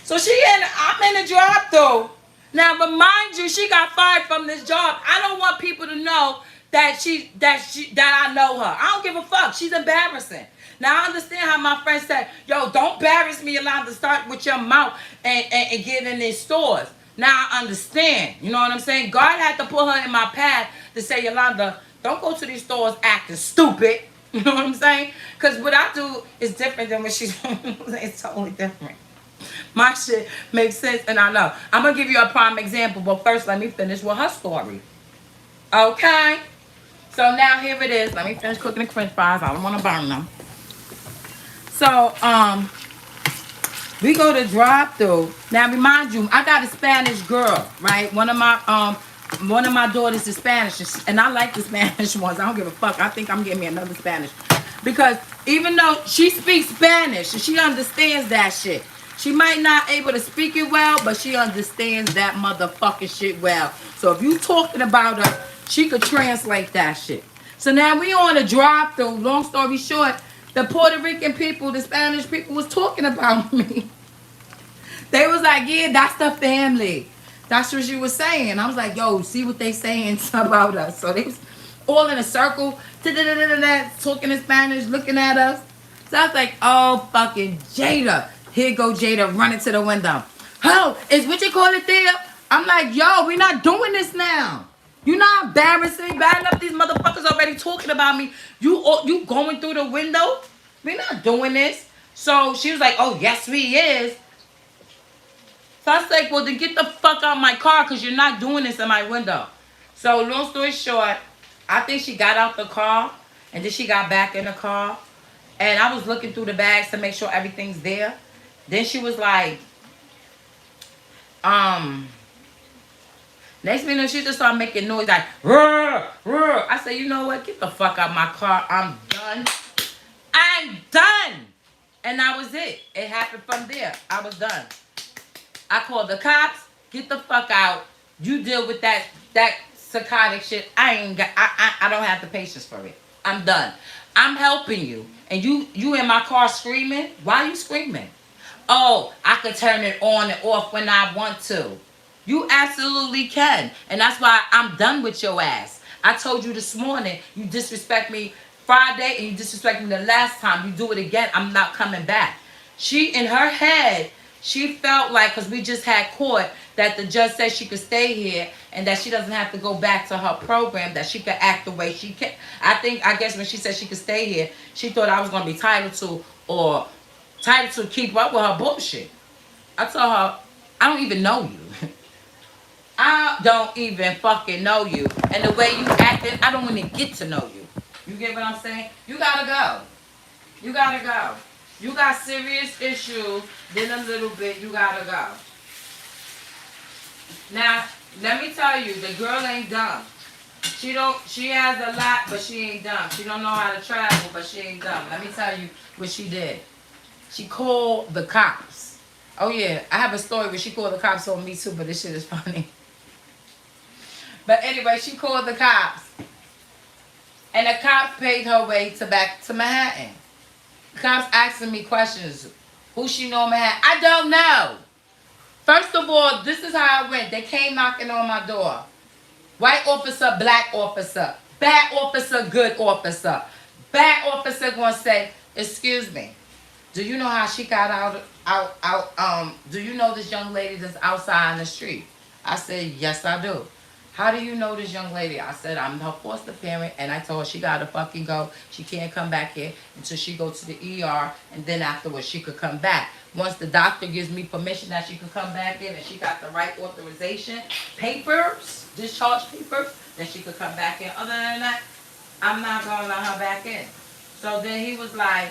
So I'm in the drive-thru. Now, remind you, she got fired from this job. I don't want people to know that I know her. I don't give a fuck. She's embarrassing. Now I understand how my friend said, yo, don't embarrass me, Yolanda. Start with your mouth and get in these stores. Now I understand. You know what I'm saying? God had to put her in my path to say, Yolanda, don't go to these stores acting stupid. You know what I'm saying? Because what I do is different than what she's doing. It's totally different. My shit makes sense, and I know. I'm going to give you a prime example, but first let me finish with her story. Okay? So now here it is. Let me finish cooking the french fries. I don't want to burn them. So, we go to drive-thru. Now, remind you, I got a Spanish girl, right? One of my daughters is Spanish, and I like the Spanish ones. I don't give a fuck. I think I'm getting me another Spanish. Because even though she speaks Spanish, she understands that shit. She might not able to speak it well, but she understands that motherfucking shit well. So if you talking about her, she could translate that shit. So now we on a drive-thru. Long story short, The Puerto Rican people, the Spanish people was talking about me. They was like, yeah, that's the family. That's what she was saying. I was like, yo, see what they saying about us. So they was all in a circle, talking in Spanish, looking at us. So I was like, oh, fucking Jada. Here go Jada running to the window. Oh, is what you call it there? I'm like, yo, we not doing this now. You not embarrassing me, bad enough these motherfuckers already talking about me. You going through the window? We not doing this. So she was like, oh, yes, we is. So I was like, well, then get the fuck out of my car because you're not doing this in my window. So long story short, I think she got out the car and then she got back in the car. And I was looking through the bags to make sure everything's there. Then she was like, um, next minute she just started making noise like, rrr, rrr. I said, you know what? Get the fuck out of my car. I'm done. I'm done. And that was it. It happened from there. I was done. I called the cops. Get the fuck out. You deal with that psychotic shit. I don't have the patience for it. I'm done. I'm helping you. And you in my car screaming? Why are you screaming? Oh, I could turn it on and off when I want to. You absolutely can. And that's why I'm done with your ass. I told you this morning, you disrespect me Friday and you disrespect me the last time. You do it again, I'm not coming back. She, in her head, she felt like, because we just had court, that the judge said she could stay here and that she doesn't have to go back to her program, that she could act the way she can. I guess when she said she could stay here, she thought I was going to be titled to keep up with her bullshit. I told her, I don't even know you. I don't even fucking know you. And the way you acting, I don't even get to know you. You get what I'm saying? You gotta go. You gotta go. You got serious issues, then a little bit, you gotta go. Now, let me tell you, the girl ain't dumb. She has a lot, but she ain't dumb. She don't know how to travel, but she ain't dumb. Let me tell you what she did. She called the cops. Oh yeah, I have a story where she called the cops on me too, but this shit is funny. But anyway, she called the cops. And the cops paid her way back to Manhattan. The cops asking me questions. Who she know in Manhattan? I don't know. First of all, this is how it went. They came knocking on my door. White officer, black officer. Bad officer, good officer. Bad officer gonna say, excuse me, do you know how she got do you know this young lady that's outside in the street? I said, yes, I do. How do you know this young lady? I said, I'm her foster parent, and I told her she gotta fucking go. She can't come back here until she go to the ER, and then afterwards she could come back. Once the doctor gives me permission that she could come back in, and she got the right authorization papers, discharge papers, then she could come back in. Other than that, I'm not gonna let her back in. So then he was like,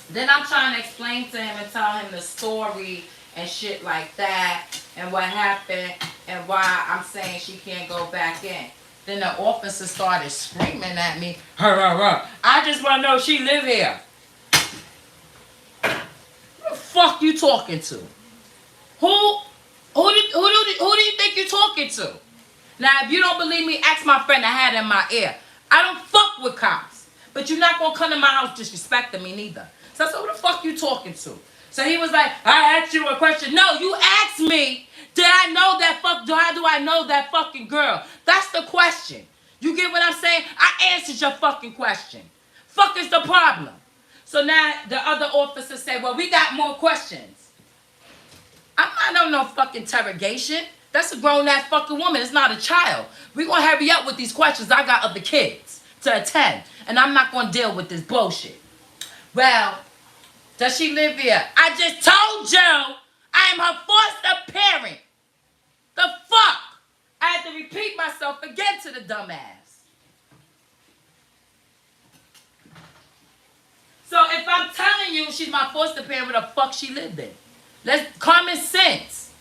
then I'm trying to explain to him and tell him the story and shit like that and what happened and why I'm saying she can't go back in. Then the officer started screaming at me, I just want to know if she live here. Who the fuck you talking to? Who do you think you're talking to? Now, if you don't believe me, ask my friend I had in my ear. I don't fuck with cops. But you're not going to come to my house disrespecting me neither. So I said, who the fuck you talking to? So he was like, I asked you a question. No, you asked me, did I know that how do I know that fucking girl? That's the question. You get what I'm saying? I answered your fucking question. Fuck is the problem? So now the other officer said, well, we got more questions. I'm not on no fucking interrogation. That's a grown-ass fucking woman. It's not a child. We're going to hurry up with these questions. I got other kids to attend. And I'm not going to deal with this bullshit. Well, does she live here? I just told you I am her foster parent. The fuck? I had to repeat myself again to the dumbass. So if I'm telling you she's my foster parent, where the fuck she lived in? Let's common sense.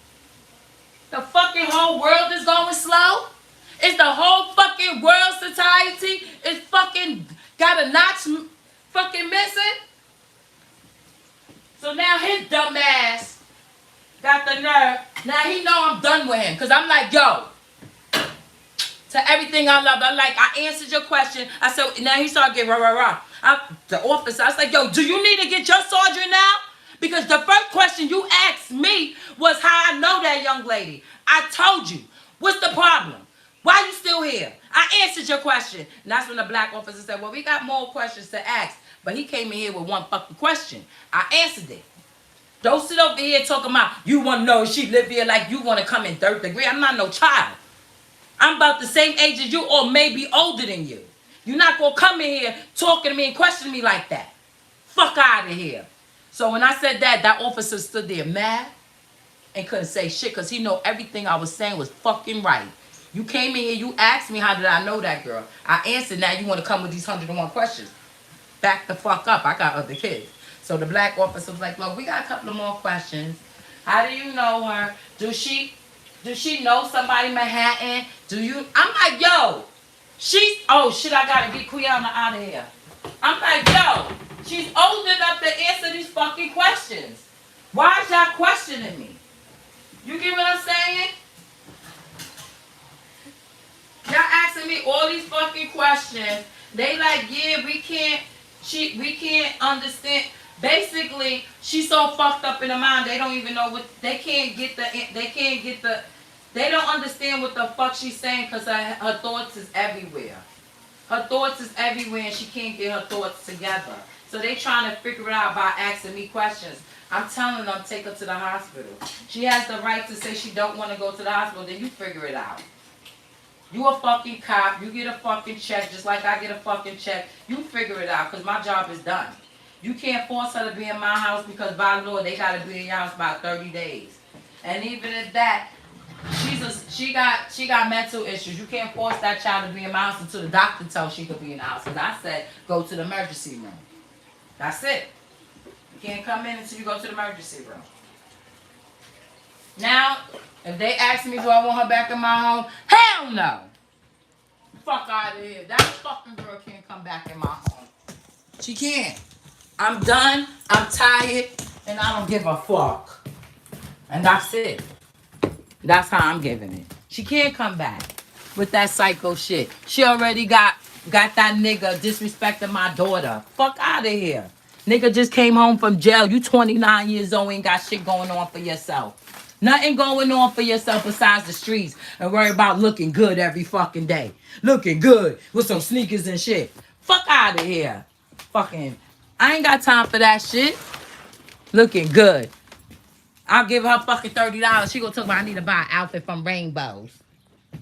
The fucking whole world is going slow? Is the whole fucking world society is fucking got a notch fucking missing? So now his dumb ass got the nerve. Now he know I'm done with him. Because I'm like, yo, to everything I love. I'm like, I answered your question. I said, now he started getting rah, rah, rah. The officer, I was like, yo, do you need to get your sergeant now? Because the first question you asked me was how I know that young lady. I told you. What's the problem? Why you still here? I answered your question. And that's when the black officer said, well, we got more questions to ask. But he came in here with one fucking question. I answered it. Don't sit over here talking about, you want to know if she live here like you want to come in third degree. I'm not no child. I'm about the same age as you or maybe older than you. You're not going to come in here talking to me and questioning me like that. Fuck out of here. So when I said that, that officer stood there mad and couldn't say shit because he know everything I was saying was fucking right. You came in here, you asked me how did I know that girl. I answered, now you want to come with these 101 questions. Back the fuck up. I got other kids. So the black officer was like, look, we got a couple of more questions. How do you know her? Does she know somebody in Manhattan? Do you? I'm like, yo, oh shit, I gotta get Quiana out of here. I'm like, yo, she's old enough to answer these fucking questions. Why is y'all questioning me? You get what I'm saying? Y'all asking me all these fucking questions. They like, yeah, we can't understand. Basically, she's so fucked up in the mind, they don't even know what, they don't understand what the fuck she's saying because her thoughts is everywhere. Her thoughts is everywhere and she can't get her thoughts together. So they trying to figure it out by asking me questions. I'm telling them, take her to the hospital. She has the right to say she don't want to go to the hospital, then you figure it out. You a fucking cop, you get a fucking check just like I get a fucking check. You figure it out because my job is done. You can't force her to be in my house because by law they got to be in your house about 30 days. And even at that, she got mental issues. You can't force that child to be in my house until the doctor tells she could be in the house. Because I said, go to the emergency room. That's it. You can't come in until you go to the emergency room. Now, if they ask me, do I want her back in my home? Hell no. Fuck out of here. That fucking girl can't come back in my home. She can't. I'm done. I'm tired. And I don't give a fuck. And that's it. That's how I'm giving it. She can't come back with that psycho shit. She already got that nigga disrespecting my daughter. Fuck out of here. Nigga just came home from jail. You 29 years old, ain't got shit going on for yourself. Nothing going on for yourself besides the streets and worry about looking good every fucking day. Looking good with some sneakers and shit. Fuck out of here. Fucking, I ain't got time for that shit. Looking good. I'll give her fucking $30. She gonna talk about I need to buy an outfit from Rainbows.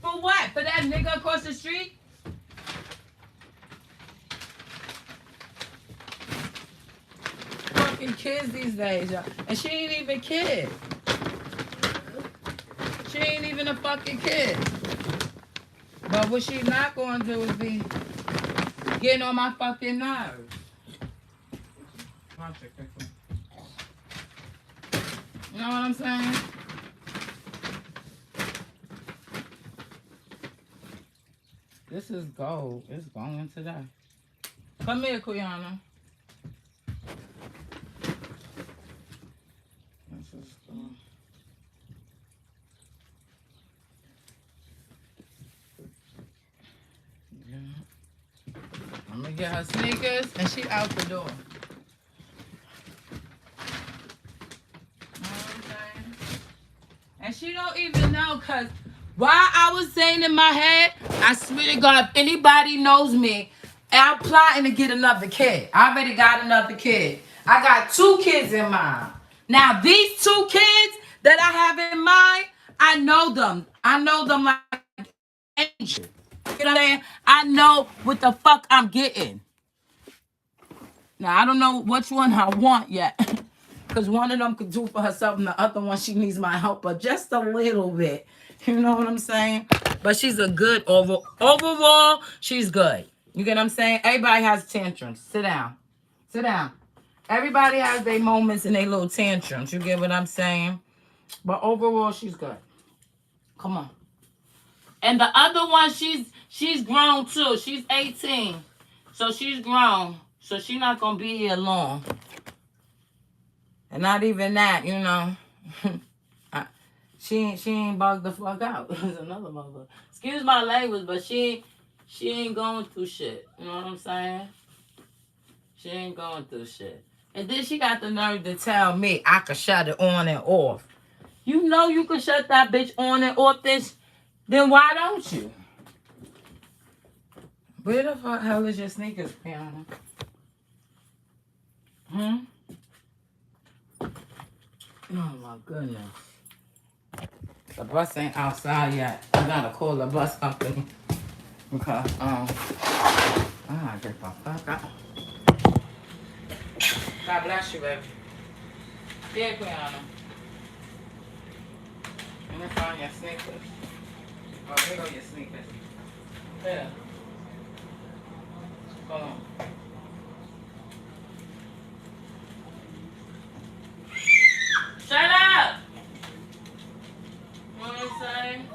For what? For that nigga across the street? Fucking kids these days, y'all. And she ain't even a kid. She ain't even a fucking kid. But what she's not gonna do is be getting on my fucking nerves. You know what I'm saying? This is gold. It's going today. Come here, Quiana. This is gold. Yeah. I'm gonna get her sneakers and she out the door. And she don't even know, because while I was saying in my head, I swear to God, if anybody knows me, I'm plotting to get another kid. I already got another kid. I got 2 kids in mind. Now, these 2 kids that I have in mind, I know them. I know them like angel. You know what I'm saying? I know what the fuck I'm getting. Now, I don't know which one I want yet. Because one of them could do for herself and the other one, she needs my help, but just a little bit. You know what I'm saying? But she's a good overall, she's good. You get what I'm saying? Everybody has tantrums. Sit down. Sit down. Everybody has their moments and their little tantrums. You get what I'm saying? But overall, she's good. Come on. And the other one, she's grown too. She's 18. So she's grown. So she's not going to be here long. And not even that, you know. She ain't bugged the fuck out. There's another mother. Excuse my language, but she ain't going through shit. You know what I'm saying? She ain't going through shit. And then she got the nerve to tell me I could shut it on and off. You know you can shut that bitch on and off then why don't you? Where the fuck hell is your sneakers, Piano? Hmm? Oh my goodness. The bus ain't outside yet. I gotta call the bus company. Because, I gotta get the fuck out. God bless you, baby. Yeah, Piano. Let me find your sneakers. Oh, here go your sneakers. Yeah. Hold on. Shut up! What I'm saying?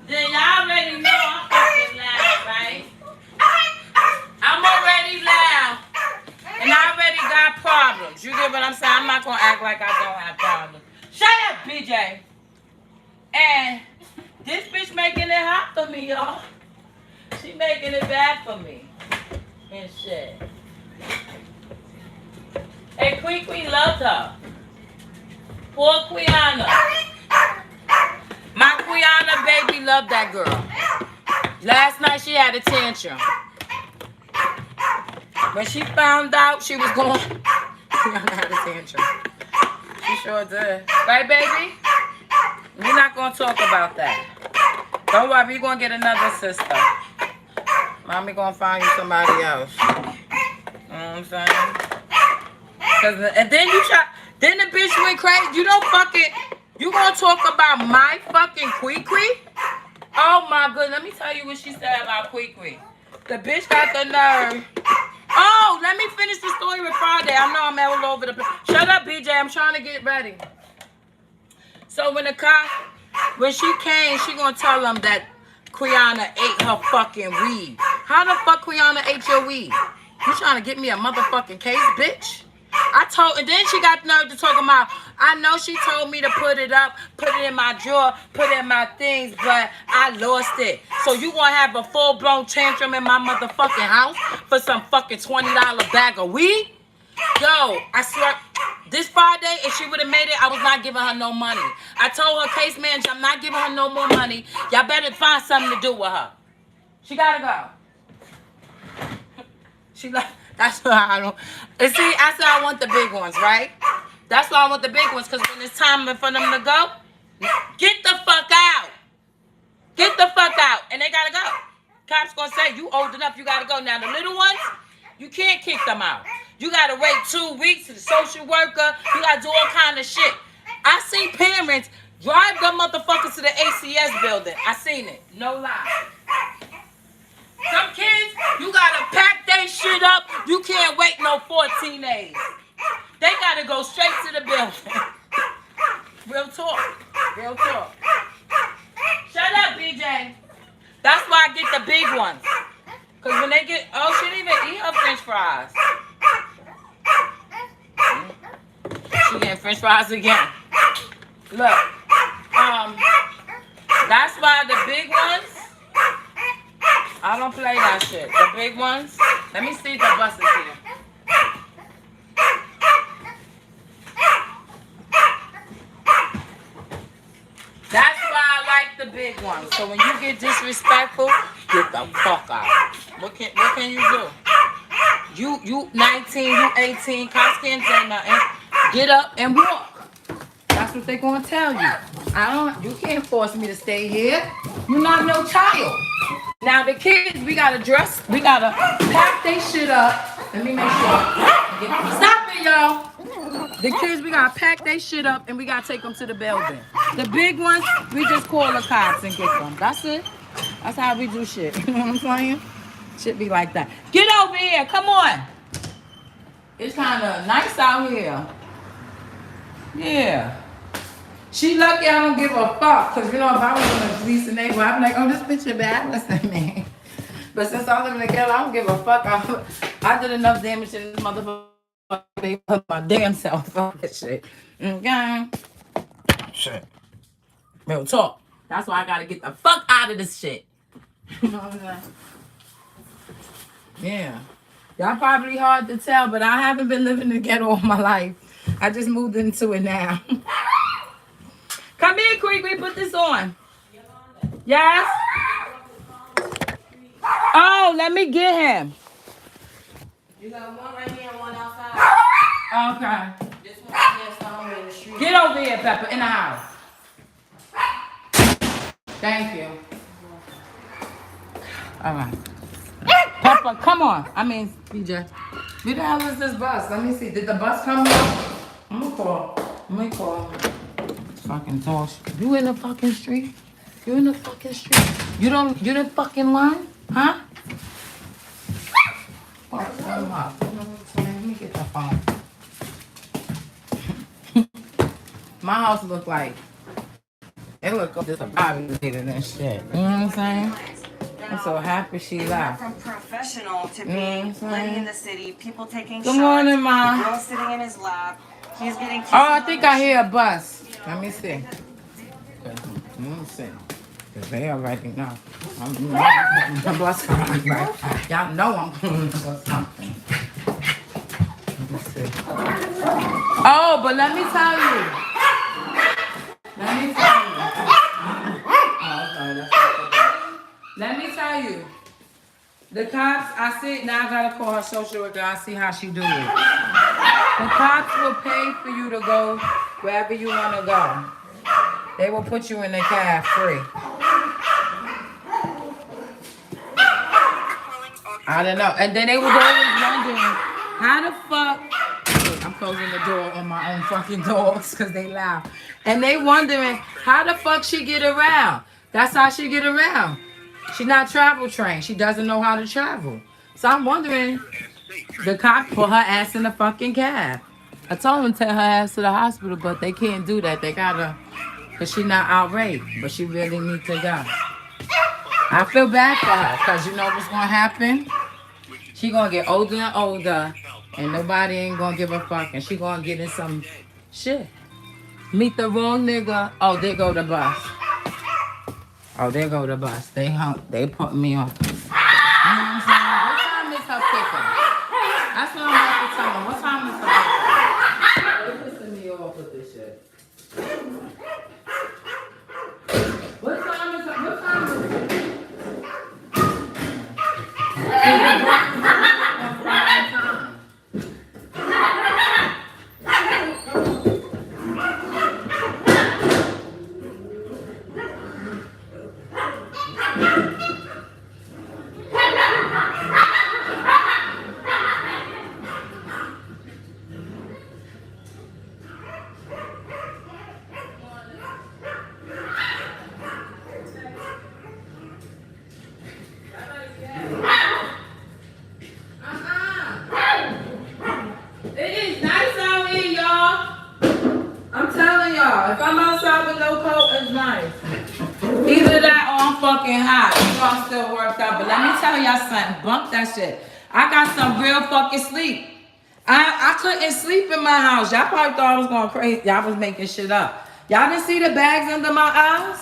Then y'all already know I'm fucking loud, right? I'm already loud. And I already got problems. You get what I'm saying? I'm not gonna act like I don't have problems. Shut up, BJ. And this bitch making it hot for me, y'all. She making it bad for me. And shit. And Quee loved her. Poor Quiana. My Quiana baby loved that girl. Last night she had a tantrum. When she found out she was going, Quiana had a tantrum. She sure did. Right, baby? We're not going to talk about that. Don't worry, we're going to get another sister. Mommy going to find you somebody else. You know what I'm saying? And then the bitch went crazy. You don't fucking, you gonna talk about my fucking Quee? Oh my goodness, let me tell you what she said about Quee. The bitch got the nerve. Oh, let me finish the story with Friday. I know I'm all over the place. Shut up, BJ, I'm trying to get ready. So when she came, she gonna tell them that Quiana ate her fucking weed. How the fuck Quiana ate your weed? You trying to get me a motherfucking case, bitch? And then she got the nerve to talk about, I know she told me to put it up, put it in my drawer, put it in my things, but I lost it. So you gonna have a full-blown tantrum in my motherfucking house for some fucking $20 bag of weed? Yo, I swear, this Friday, if she would have made it, I was not giving her no money. I told her case manager, I'm not giving her no more money. Y'all better find something to do with her. She gotta go. She like, that's why I don't. And see, I said I want the big ones, right? That's why I want the big ones, because when it's time for them to go, get the fuck out. Get the fuck out. And they gotta go. Cops gonna say, you old enough, you gotta go. Now, the little ones, you can't kick them out. You gotta wait 2 weeks to the social worker. You gotta do all kind of shit. I seen parents drive them motherfuckers to the ACS building. I seen it. No lie. Some kids, you gotta pack their shit up. You can't wait no 14 days. They gotta go straight to the building. Real talk. Real talk. Shut up, BJ. That's why I get the big ones. Because when they get, oh, she didn't even eat her french fries. She getting french fries again. Look. That's why the big ones, I don't play that shit. The big ones. Let me see if the bus is here. That's why I like the big ones. So when you get disrespectful, get the fuck out. What can you do? You 19, you 18, cops can't say nothing. Get up and walk. That's what they gonna tell you. You can't force me to stay here. You're not no child. Now the kids, we gotta pack their shit up. Let me make sure. Stop it, y'all. The kids, we gotta pack their shit up and we gotta take them to the building. The big ones, we just call the cops and get them. That's it. That's how we do shit. You know what I'm saying? Shit be like that. Get over here. Come on. It's kind of nice out here. Yeah. She lucky I don't give a fuck. Because, you know, if I was in a police neighborhood, I'd be like, oh, this bitch is bad. Listen, man. But since I live in the ghetto, I don't give a fuck. I did enough damage to this motherfucker. They put my damn self. Fuck this shit. Okay? Shit. Real talk. That's why I gotta get the fuck out of this shit. You know what I'm saying? Yeah. Y'all probably hard to tell, but I haven't been living in the ghetto all my life. I just moved into it now. Come here, quick. We put this on. Yes? Oh, let me get him. You got one right here and one outside. Okay. This one right here, somewhere in the street. Get over here, Pepper, in the house. Thank you. All right. Pepper, come on. I mean, BJ. Where the hell is this bus? Let me see. Did the bus come here? I'm gonna call. Let me call. Fucking dog. You in the fucking street? You in the fucking street? You didn't fucking learn? Huh? Oh, let him up. Let me get the phone. My house look like, it look like this a Bobby did and shit. You know what I'm saying? I'm so happy she left. From professional to being living in the city, people taking Good morning, Ma. girl sitting in his lap. He's getting Oh, I think I hear a bus. Let me see. Let me see. 'Cause they already know. I'm bus coming, right? Y'all know I'm going to bus something. Let me see. Oh, but let me tell you. Let me tell you. Oh, okay, that's okay. Let me tell you. The cops, I see, now I gotta call her social worker. I see how she do it. The cops will pay for you to go wherever you want to go. They will put you in the cab free. I don't know. And then they was always wondering, how the fuck... I'm closing the door on my own fucking dogs because they loud. And they wondering, how the fuck she get around? That's how she get around. She's not travel trained. She doesn't know how to travel. So I'm wondering, the cop put her ass in the fucking cab. I told them to take her ass to the hospital, but they can't do that. They gotta, because she's not outraged, but she really needs to go. I feel bad for her, because you know what's going to happen? She going to get older and older, and nobody ain't going to give a fuck, and she going to get in some shit. Meet the wrong nigga. Oh, there go the bus. Oh, there go the bus. They put me on. You know what I'm saying? What time is her pickup? That's what I'm about to tell them. What time is her pickup? They're pissing me off with this shit. What time is it? What time is it? If I'm outside with no coat, it's nice. Either that or I'm fucking hot. You know I'm still worked out. But let me tell y'all something. Bump that shit. I got some real fucking sleep. I couldn't sleep in my house. Y'all probably thought I was going crazy. Y'all was making shit up. Y'all didn't see the bags under my eyes?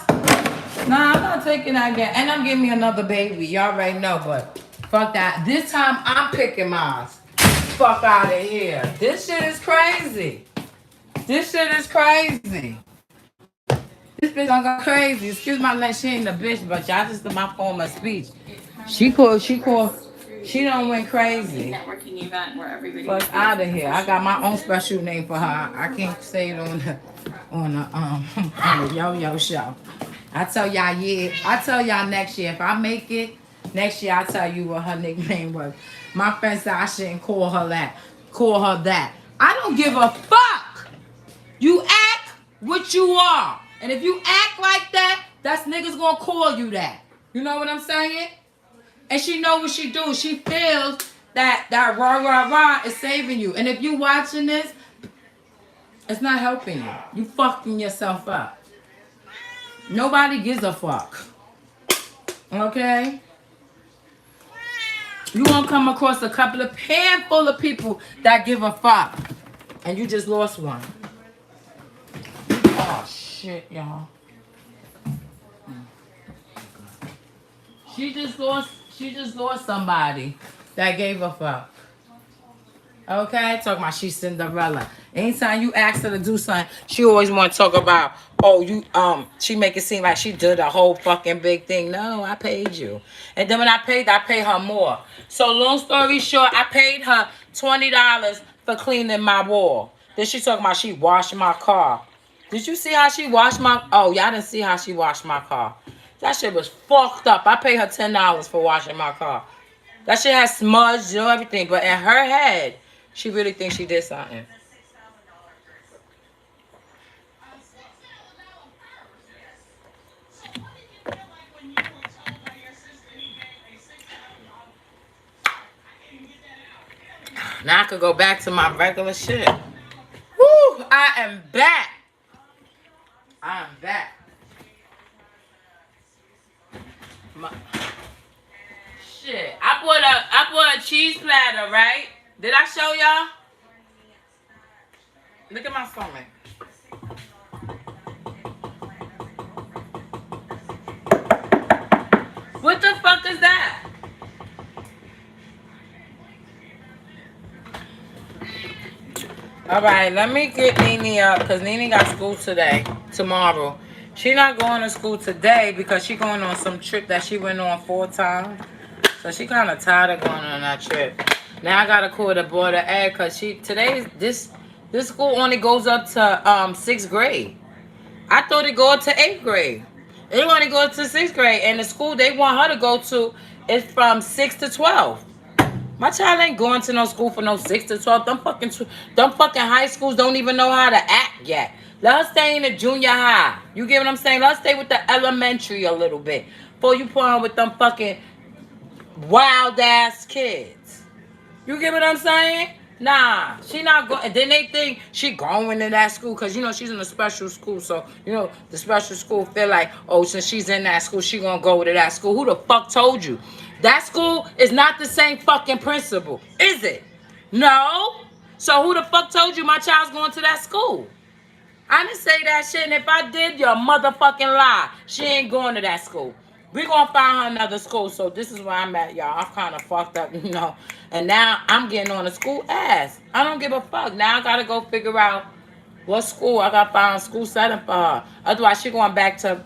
Nah, I'm not taking that again. And I'm getting me another baby. Y'all already know, but fuck that. This time I'm picking mine. Fuck out of here. This shit is crazy. This shit is crazy. This bitch done go crazy. Excuse my language, she ain't a bitch, but y'all just in my form of speech. She done went crazy. Networking event where everybody. Fuck out of here. I got my own special name for her. I can't say it on the yo-yo show. I tell y'all next year. If I make it, next year I'll tell you what her nickname was. My friend said I shouldn't call her that. Call her that. I don't give a fuck. You act what you are. And if you act like that, that's niggas gonna call you that. You know what I'm saying? And she know what she do. She feels that rah is saving you. And if you watching this, it's not helping you. You fucking yourself up. Nobody gives a fuck. Okay? You gonna come across a handful of people that give a fuck. And you just lost one. Oh shit, y'all. She just lost somebody that gave a fuck. Okay, talking about she's Cinderella. Anytime you ask her to do something, she always want to talk about, oh, she make it seem like she did a whole fucking big thing. No, I paid you. And then when I paid her more. So long story short, I paid her $20 for cleaning my wall. Then she talking about she washed my car. Did you see how she washed my, oh, y'all didn't see how she washed my car. That shit was fucked up. I paid her $10 for washing my car. That shit has smudged, you know, everything. But in her head, she really thinks she did something. Now I could go back to my regular shit. Woo! I am back. I am back. Shit. I bought a cheese platter, right? Did I show y'all? Look at my stomach. What the fuck is that? Alright, let me get Nene up because Nene got school tomorrow. She not going to school today because she going on some trip that she went on 4 times. So she kind of tired of going on that trip. Now I gotta call the board of ed because this school only goes up to 6th grade. I thought it go up to 8th grade. It only go to 6th grade, and the school they want her to go to is from 6 to 12. My child ain't going to no school for no 6 to 12. Them fucking high schools don't even know how to act yet. Let her stay in the junior high. You get what I'm saying? Let her stay with the elementary a little bit before you put on with them fucking wild ass kids. You get what I'm saying? Nah, she not going. And then they think she going to that school because, you know, she's in a special school. So, you know, the special school feel like, oh, since she's in that school, she going to go to that school. Who the fuck told you? That school is not the same fucking principal, is it? No. So who the fuck told you my child's going to that school? I didn't say that shit, and if I did, you're a motherfucking lie. She ain't going to that school. We gonna find her another school, so this is where I'm at, y'all. I'm kind of fucked up, you know. And now I'm getting on the school ass. I don't give a fuck. Now I gotta go figure out what school. I gotta find a school setting for her. Otherwise, she going back to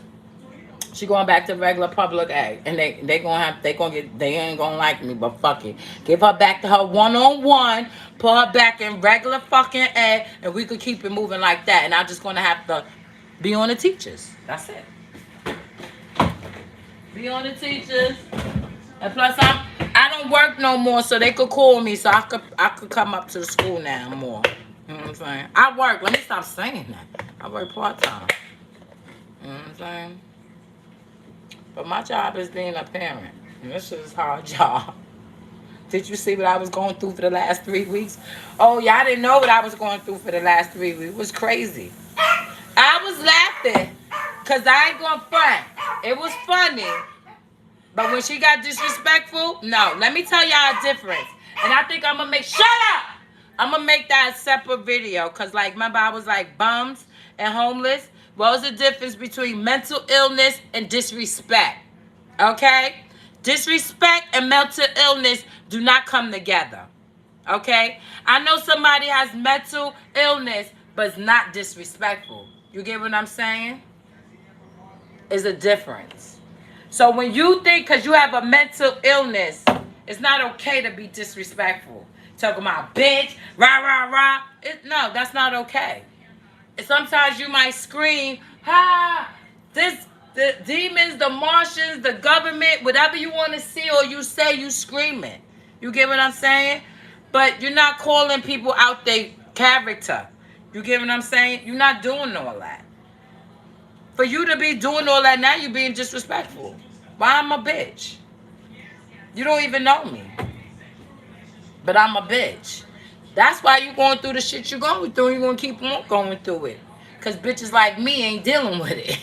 regular public ed, and they ain't gonna like me, but fuck it. Give her back to her one-on-one, put her back in regular fucking ed, and we could keep it moving like that. And I'm just gonna have to be on the teachers. That's it. Be on the teachers. And plus I don't work no more, so they could call me, so I could come up to the school now more. You know what I'm saying? I work. Let me stop saying that. I work part-time. You know what I'm saying? But my job is being a parent. And this is a hard job. Did you see what I was going through for the last 3 weeks? Oh, y'all didn't know what I was going through for the last 3 weeks. It was crazy. I was laughing because I ain't going to front. It was funny. But when she got disrespectful, no. Let me tell y'all a difference. And I think I'm going to make... Shut up! I'm going to make that a separate video. Because, like, remember I was like bums and homeless? What was the difference between mental illness and disrespect? Okay? Disrespect and mental illness do not come together. Okay? I know somebody has mental illness, but it's not disrespectful. You get what I'm saying? It's a difference. So when you think because you have a mental illness, it's not okay to be disrespectful. Talking about bitch, rah, rah, rah. No, that's not okay. Sometimes you might scream, the demons, the Martians, the government, whatever you want to see or you say, you screaming. You get what I'm saying? But you're not calling people out their character. You get what I'm saying? You're not doing all that. For you to be doing all that now, you're being disrespectful. Why I'm a bitch? You don't even know me. But I'm a bitch. That's why you're going through the shit you're going through. You're going to keep on going through it. Because bitches like me ain't dealing with it.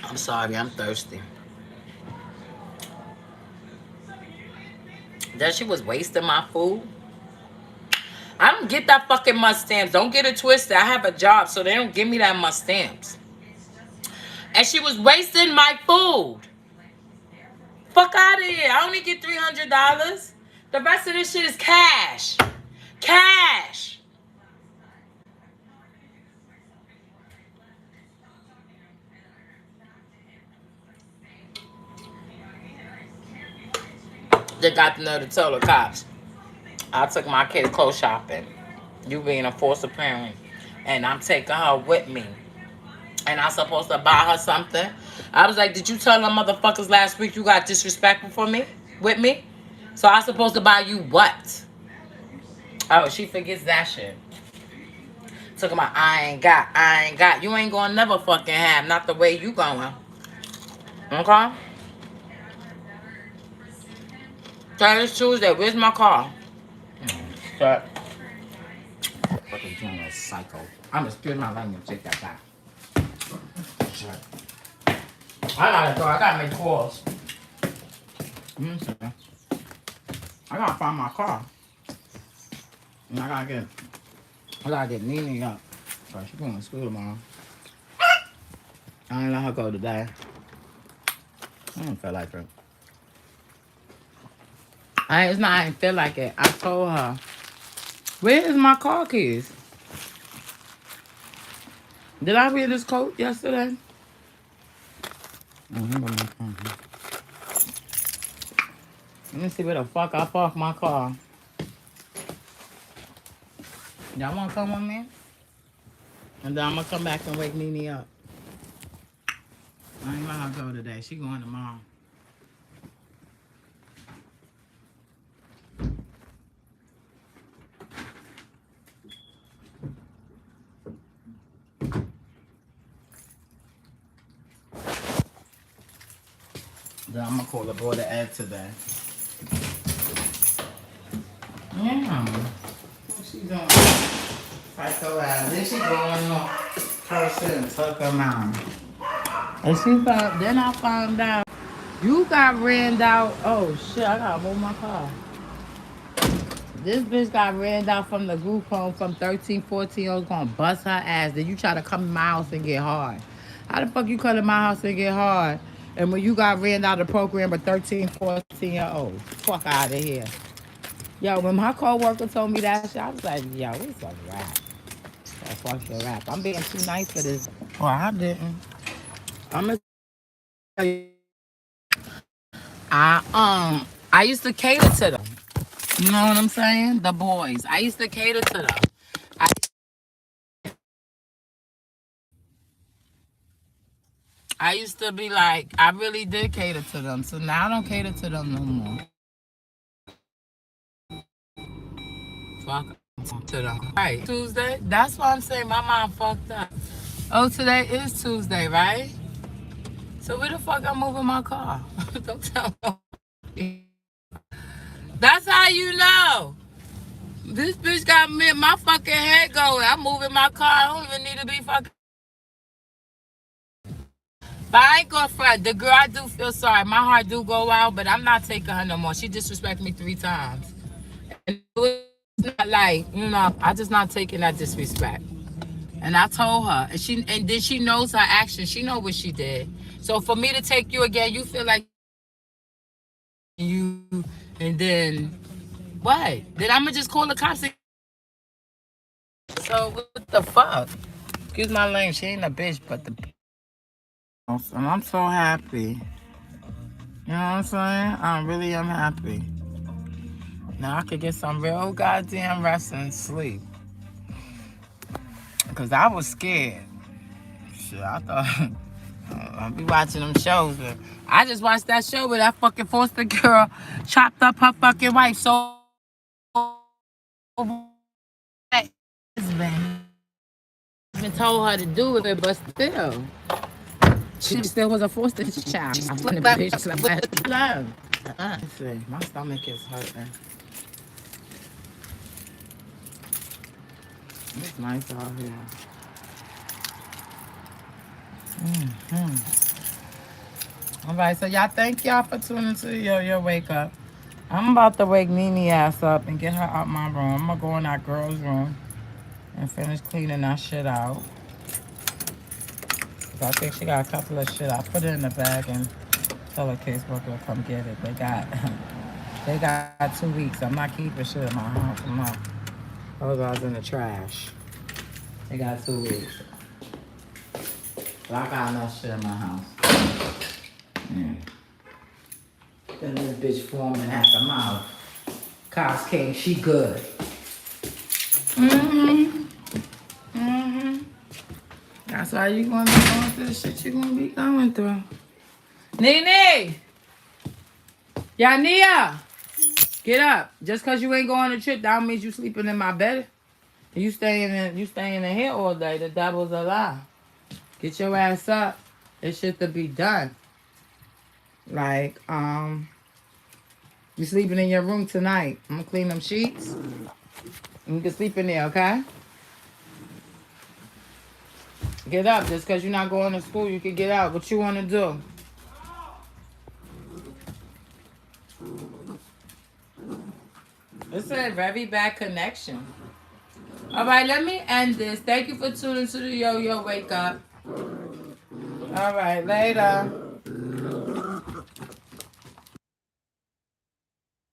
I'm sorry, I'm thirsty. That she was wasting my food. I Come get that fucking must stamps. Don't get it twisted. I have a job, so they don't give me that must stamps. And she was wasting my food. Fuck out of here. I only get $300. The rest of this shit is cash. Cash. They got the nerve to tell the cops, I took my kid clothes shopping. You being a foster parent. And I'm taking her with me. And I'm supposed to buy her something. I was like, did you tell them motherfuckers last week you got disrespectful for me? With me? So I'm supposed to buy you what? Oh, she forgets that shit. Talking about I ain't got. You ain't gonna never fucking have. Not the way you going. Okay? So it's Tuesday. Where's my car? Shut. What they doing is psycho. I'm just excuse my language. Take that back. Shut. I gotta go. I gotta make calls. I gotta find my car. And I gotta get Nene up. So she's going to school tomorrow. I ain't let her go today. I don't feel like it. I ain't feel like it. I told her, where is my car keys? Did I wear this coat yesterday? Let me see where the fuck I parked my car. Y'all wanna come with me? And then I'm gonna come back and wake Nene up. I ain't let her go today. She going tomorrow. Then I'm gonna call the boy to add today. Yeah. What she doing? Psycho ass. Then she going on person, tuck her mouth. And then I found out you got ran out. Oh shit, I gotta move my car. This bitch got ran out from the group home from 13, 14 years old, gonna bust her ass. Then you try to come to my house and get hard. How the fuck you come to my house and get hard? And when you got ran out of the program at 13, 14-year-olds, fuck out of here. Yo, when my co-worker told me that shit, I was like, yo, it's a rap. That fucking rap. I'm being too nice for this. Well, I didn't. I'm gonna tell you. I used to cater to them. You know what I'm saying? The boys. I used to cater to them. I used to be like, I really did cater to them. So now I don't cater to them no more. Fuck to them. Right. Tuesday? That's why I'm saying my mom fucked up. Oh, today is Tuesday, right? So where the fuck I'm moving my car? Don't tell me. That's how you know. This bitch got me my fucking head going. I'm moving my car. I don't even need to be fucking. But I ain't gonna front. The girl, I do feel sorry. My heart do go out, but I'm not taking her no more. She disrespected me 3 times. And it's not like, you know, I just not taking that disrespect. And I told her. And then she knows her actions. She know what she did. So for me to take you again, you feel like you, and then what? Then I'm gonna just call the cops. So what the fuck? Excuse my language. She ain't a bitch, but the. And I'm so happy. You know what I'm saying? I really am happy. Now I could get some real goddamn rest and sleep. Cause I was scared. Shit, I thought I'll be watching them shows. But I just watched that show where that fucking foster girl chopped up her fucking wife. So even told her to do it, but still. She still was a foster child. I slept that bitch. Let's see. My stomach is hurting. It's nice out here. All right, so y'all thank y'all for tuning to your wake up. I'm about to wake Nene ass up and get her out my room. I'm gonna go in that girl's room and finish cleaning that shit out. 'Cause I think she got a couple of shit. I put it in the bag and tell her caseworker to come get it. They got 2 weeks. I'm not keeping shit in my house. I'm not. Those I was in the trash. They got 2 weeks. But I got enough shit in my house. Then this bitch forming at the mouth. Cops came, she good. That's why you gonna be going through the shit you gonna be going through. Nene! Yania! Get up. Just cause you ain't going on a trip, that don't mean you sleeping in my bed. You staying in here all day. The devil's a lie. Get your ass up. It's shit to be done. Like, you sleeping in your room tonight. I'm gonna clean them sheets. You can sleep in there, okay? Get up. Just because you're not going to school, you can get out. What you want to do? It's a very bad connection. All right, let me end this. Thank you for tuning to the Yo-Yo Wake Up. All right, later.